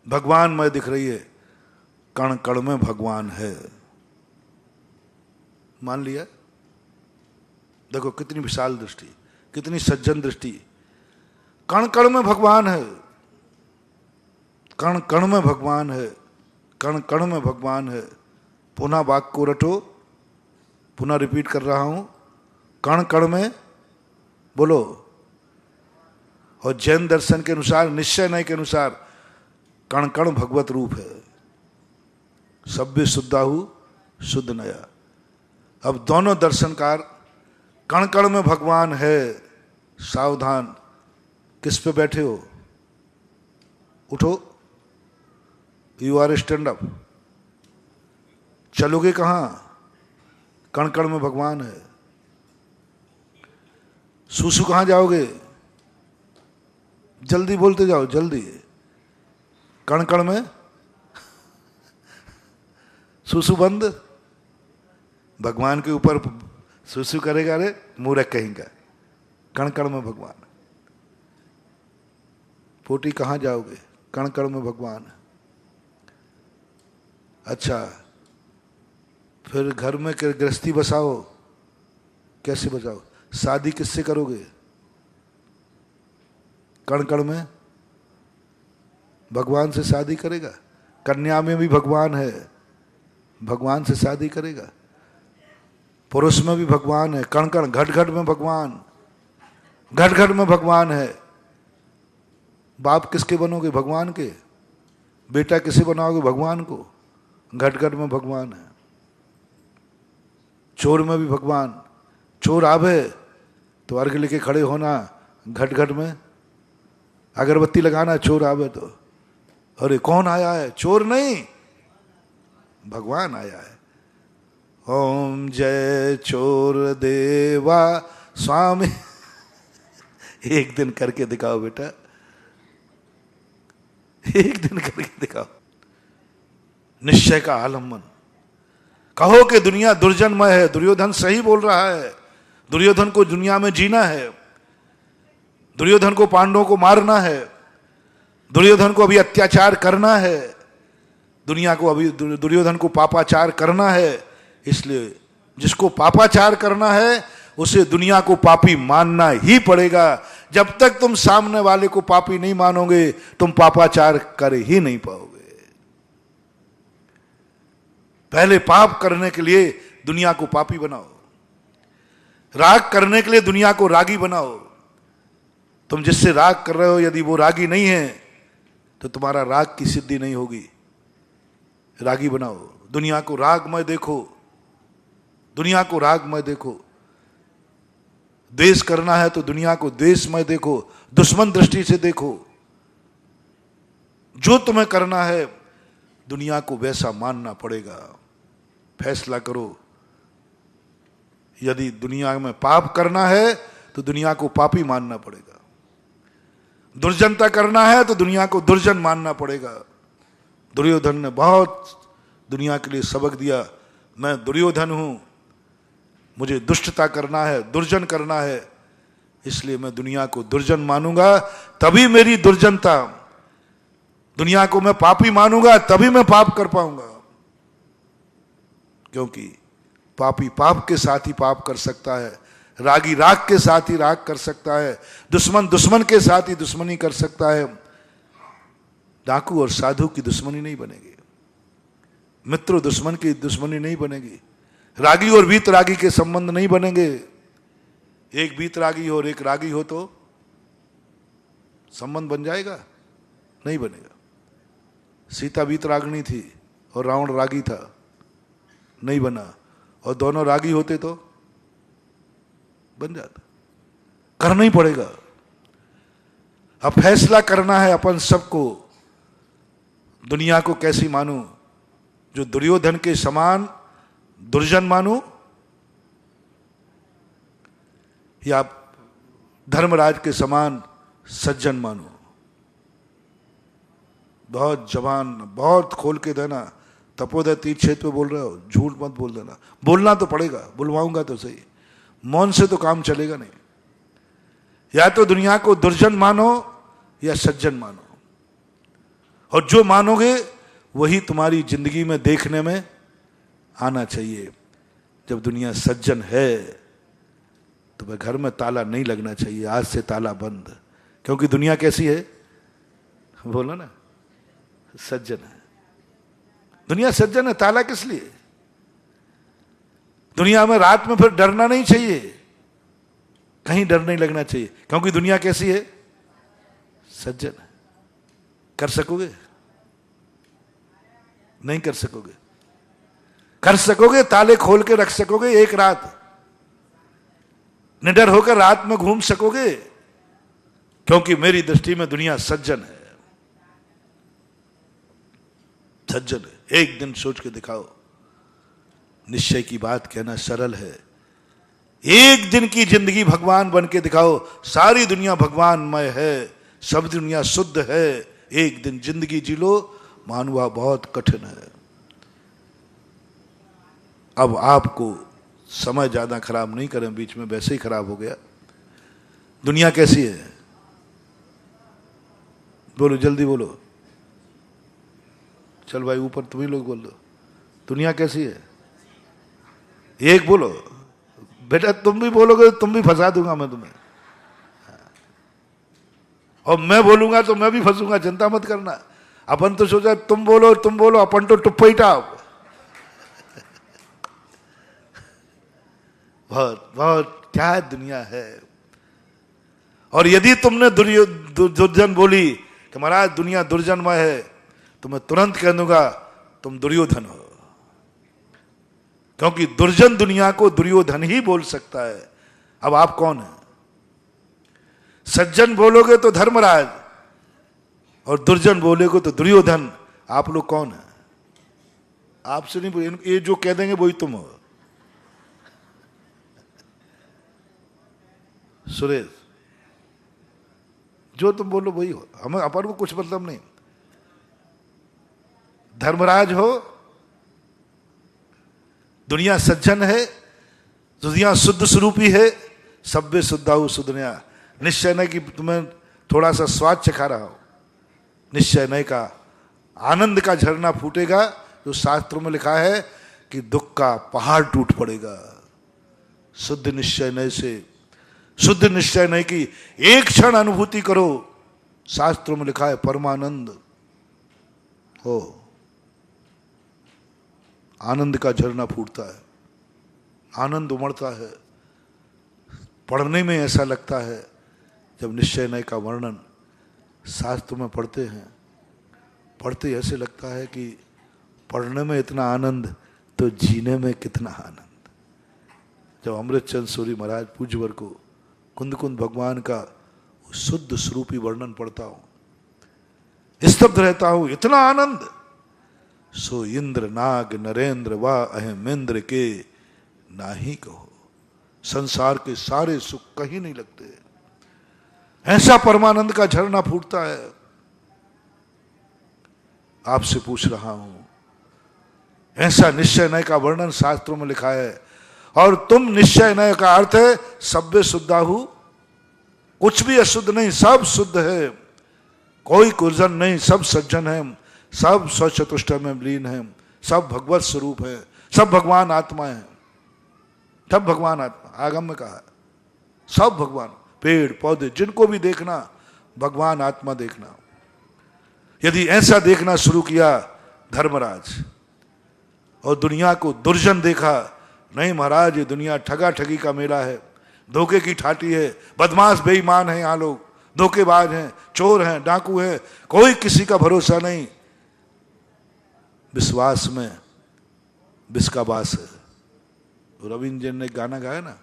भगवानमय दिख रही है, कण कण में भगवान है। मान लिया? देखो कितनी विशाल दृष्टि, कितनी सज्जन दृष्टि। कण कण में भगवान है, कण कण में भगवान है, कण कण में भगवान है। पुनः वाक्य को रटो, पुनः रिपीट कर रहा हूं, कण कण में बोलो। और जैन दर्शन के अनुसार, निश्चय नहीं के अनुसार, कण कण भगवत रूप है, सभ्य शुद्धाहु शुद्ध नया। अब दोनों दर्शनकार कण कण में भगवान है, सावधान। किस पे बैठे हो? उठो, यू आर स्टैंड अप। चलोगे कहां? कण कण में भगवान है। सुसु कहां जाओगे? जल्दी बोलते जाओ, जल्दी। कण कण में सुसु बंद, भगवान के ऊपर सुसु करेगा, रे मूर्ख कहेंगे। कण कण में भगवान। पोटी कहां जाओगे? कण कण में भगवान। अच्छा, फिर घर में गृहस्थी बसाओ, कैसे बचाओ? शादी किससे करोगे? कण कण में भगवान से शादी करेगा। कन्या में भी भगवान है, भगवान से शादी करेगा। पुरुष में भी भगवान है, कण कण घट घट में भगवान। घट घट में भगवान है। बाप किसके बनोगे? भगवान के। बेटा किसे बनाओगे? भगवान को। घट घट में भगवान है। चोर में भी भगवान। चोर आवे तो अर्घ लेके खड़े होना, घट घट में अगरबत्ती लगाना, चोर आवे तो अरे कौन आया है? चोर नहीं, भगवान आया है। ओम जय चोर देवा स्वामी। एक दिन करके दिखाओ बेटा, एक दिन करके दिखाओ। निश्चय का आलम्बन। कहो कि दुनिया दुर्जनमय है। दुर्योधन सही बोल रहा है। दुर्योधन को दुनिया में जीना है। दुर्योधन को पांडवों को मारना है। दुर्योधन को अभी अत्याचार करना है। दुनिया को अभी दुर्योधन को पापाचार करना है। इसलिए जिसको पापाचार करना है उसे दुनिया को पापी मानना ही पड़ेगा। जब तक तुम सामने वाले को पापी नहीं मानोगे तुम पापाचार कर ही नहीं पाओगे। पहले पाप करने के लिए दुनिया को पापी बनाओ, राग करने के लिए दुनिया को रागी बनाओ। तुम जिससे राग कर रहे हो यदि वो रागी नहीं है तो तुम्हारा राग की सिद्धि नहीं होगी। रागी बनाओ। दुनिया को रागमय देखो, दुनिया को रागमय देखो। द्वेष करना है तो दुनिया को द्वेषमय देखो, दुश्मन दृष्टि से देखो। जो तुम्हें करना है दुनिया को वैसा मानना पड़ेगा। फैसला करो। यदि दुनिया में पाप करना है तो दुनिया को पापी मानना पड़ेगा। दुर्जनता करना है तो दुनिया को दुर्जन मानना पड़ेगा। दुर्योधन ने बहुत दुनिया के लिए सबक दिया। मैं दुर्योधन हूं, मुझे दुष्टता करना है, दुर्जन करना है, इसलिए मैं दुनिया को दुर्जन मानूंगा, तभी मेरी दुर्जनता। दुनिया को मैं पापी मानूंगा तभी मैं पाप कर पाऊंगा। क्योंकि पापी पाप के साथ ही पाप कर सकता है, रागी राग के साथ ही राग कर सकता है, दुश्मन दुश्मन के साथ ही दुश्मनी कर सकता है। डाकू और साधु की दुश्मनी नहीं बनेगी, मित्र दुश्मन की दुश्मनी नहीं बनेगी, रागी और वीतरागी के संबंध नहीं बनेंगे। एक वीतरागी हो और एक रागी हो तो संबंध बन जाएगा? नहीं बनेगा। सीता वीतरागिनी थी और रावण रागी था, नहीं बना। और दोनों रागी होते तो बन जाता। करना ही पड़ेगा। अब फैसला करना है अपन सबको, दुनिया को कैसी मानूं? जो दुर्योधन के समान दुर्जन मानूं या धर्मराज के समान सज्जन मानूं? बहुत जबान बहुत खोल के देना। तपोदय तीर्थ क्षेत्र पे बोल रहे हो, झूठ मत बोल देना। बोलना तो पड़ेगा, बुलवाऊंगा तो सही। मौन से तो काम चलेगा नहीं। या तो दुनिया को दुर्जन मानो या सज्जन मानो, और जो मानोगे वही तुम्हारी जिंदगी में देखने में आना चाहिए। जब दुनिया सज्जन है तो वह घर में ताला नहीं लगना चाहिए। आज से ताला बंद, क्योंकि दुनिया कैसी है? बोलो ना, सज्जन है। दुनिया सज्जन है, ताला किस लिए? दुनिया में रात में फिर डरना नहीं चाहिए, कहीं डर नहीं लगना चाहिए, क्योंकि दुनिया कैसी है? सज्जन है। कर सकोगे? नहीं कर सकोगे। कर सकोगे, ताले खोल के रख सकोगे, एक रात निडर होकर रात में घूम सकोगे, क्योंकि मेरी दृष्टि में दुनिया सज्जन है। सज्जन है। एक दिन सोच के दिखाओ। निश्चय की बात कहना सरल है। एक दिन की जिंदगी भगवान बन के दिखाओ। सारी दुनिया भगवानमय है, सब दुनिया शुद्ध है। एक दिन जिंदगी जी लो, मानवा बहुत कठिन है। अब आपको समय ज्यादा खराब नहीं करें, बीच में वैसे ही खराब हो गया। दुनिया कैसी है? बोलो, जल्दी बोलो। चल भाई, ऊपर तुम ही लोग बोल दो। दुनिया कैसी है? एक बोलो बेटा। तुम भी बोलोगे तुम भी फंसा दूंगा मैं तुम्हें, और मैं बोलूंगा तो मैं भी फंसूंगा। चिंता मत करना। अपन तो सोचा तुम बोलो, अपन तो टुप्पा ही टाप। बहुत बहुत क्या दुनिया है। और यदि तुमने दुर्जन बोली कि महाराज दुनिया दुर्जनमय है, तो मैं तुरंत कह दूंगा तुम दुर्योधन हो, क्योंकि दुर्जन दुनिया को दुर्योधन ही बोल सकता है। अब आप कौन है? सज्जन बोलोगे तो धर्मराज और दुर्जन बोलोगे तो दुर्योधन। आप लोग कौन है? आपसे नहीं, ये जो कह देंगे वही तुम हो। सुरेश, जो तुम बोलो वही हो, हमें अपन को कुछ मतलब नहीं। धर्मराज हो, दुनिया सज्जन है, दुनिया शुद्ध स्वरूपी है, सभ्य शुद्धाहु सुधन्या। निश्चय नहीं कि तुम्हें थोड़ा सा स्वाद चखा रहा हो, निश्चय नहीं का आनंद का झरना फूटेगा, जो शास्त्रों में लिखा है कि दुख का पहाड़ टूट पड़ेगा। शुद्ध निश्चय नहीं से, शुद्ध निश्चय नहीं की एक क्षण अनुभूति करो, शास्त्रों में लिखा है परमानंद हो, आनंद का झरना फूटता है, आनंद उमड़ता है। पढ़ने में ऐसा लगता है, जब निश्चय नय का वर्णन शास्त्र में पढ़ते हैं, पढ़ते ऐसे लगता है कि पढ़ने में इतना आनंद तो जीने में कितना आनंद। जब अमृतचंद सूरी महाराज पूज्यवर को कुंद कुंद भगवान का शुद्ध स्वरूपी वर्णन पढ़ता हूं, स्तब्ध रहता हूं, इतना आनंद। सो इंद्र नाग नरेंद्र व अहमेंद्र के नाही कहो, संसार के सारे सुख कहीं नहीं लगते। ऐसा परमानंद का झरना फूटता है। आपसे पूछ रहा हूं, ऐसा निश्चय नय का वर्णन शास्त्रों में लिखा है, और तुम निश्चय नय का अर्थ है सभ्य शुद्धाहु, कुछ भी अशुद्ध नहीं, सब शुद्ध है, कोई कुर्जन नहीं, सब सज्जन है, सब स्वचतुष्ट में लीन है, सब भगवत स्वरूप है, सब भगवान आत्मा है, सब भगवान आत्मा। आगम में कहा सब भगवान, पेड़ पौधे जिनको भी देखना भगवान आत्मा देखना। यदि ऐसा देखना शुरू किया धर्मराज और दुनिया को दुर्जन देखा, नहीं महाराज ये दुनिया ठगा ठगी का मेला है, धोखे की ठाटी है, बदमाश बेईमान है, यहाँ लोग धोखेबाज हैं, चोर हैं, डाकू हैं, कोई किसी का भरोसा नहीं, विश्वास में विष का वास है। रविंद्र जी ने गाना गाया ना,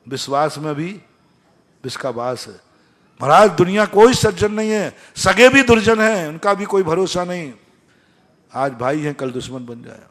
विश्वास में भी विष का वास है। महाराज दुनिया कोई सज्जन नहीं है, सगे भी दुर्जन हैं, उनका भी कोई भरोसा नहीं। आज भाई हैं कल दुश्मन बन जाए।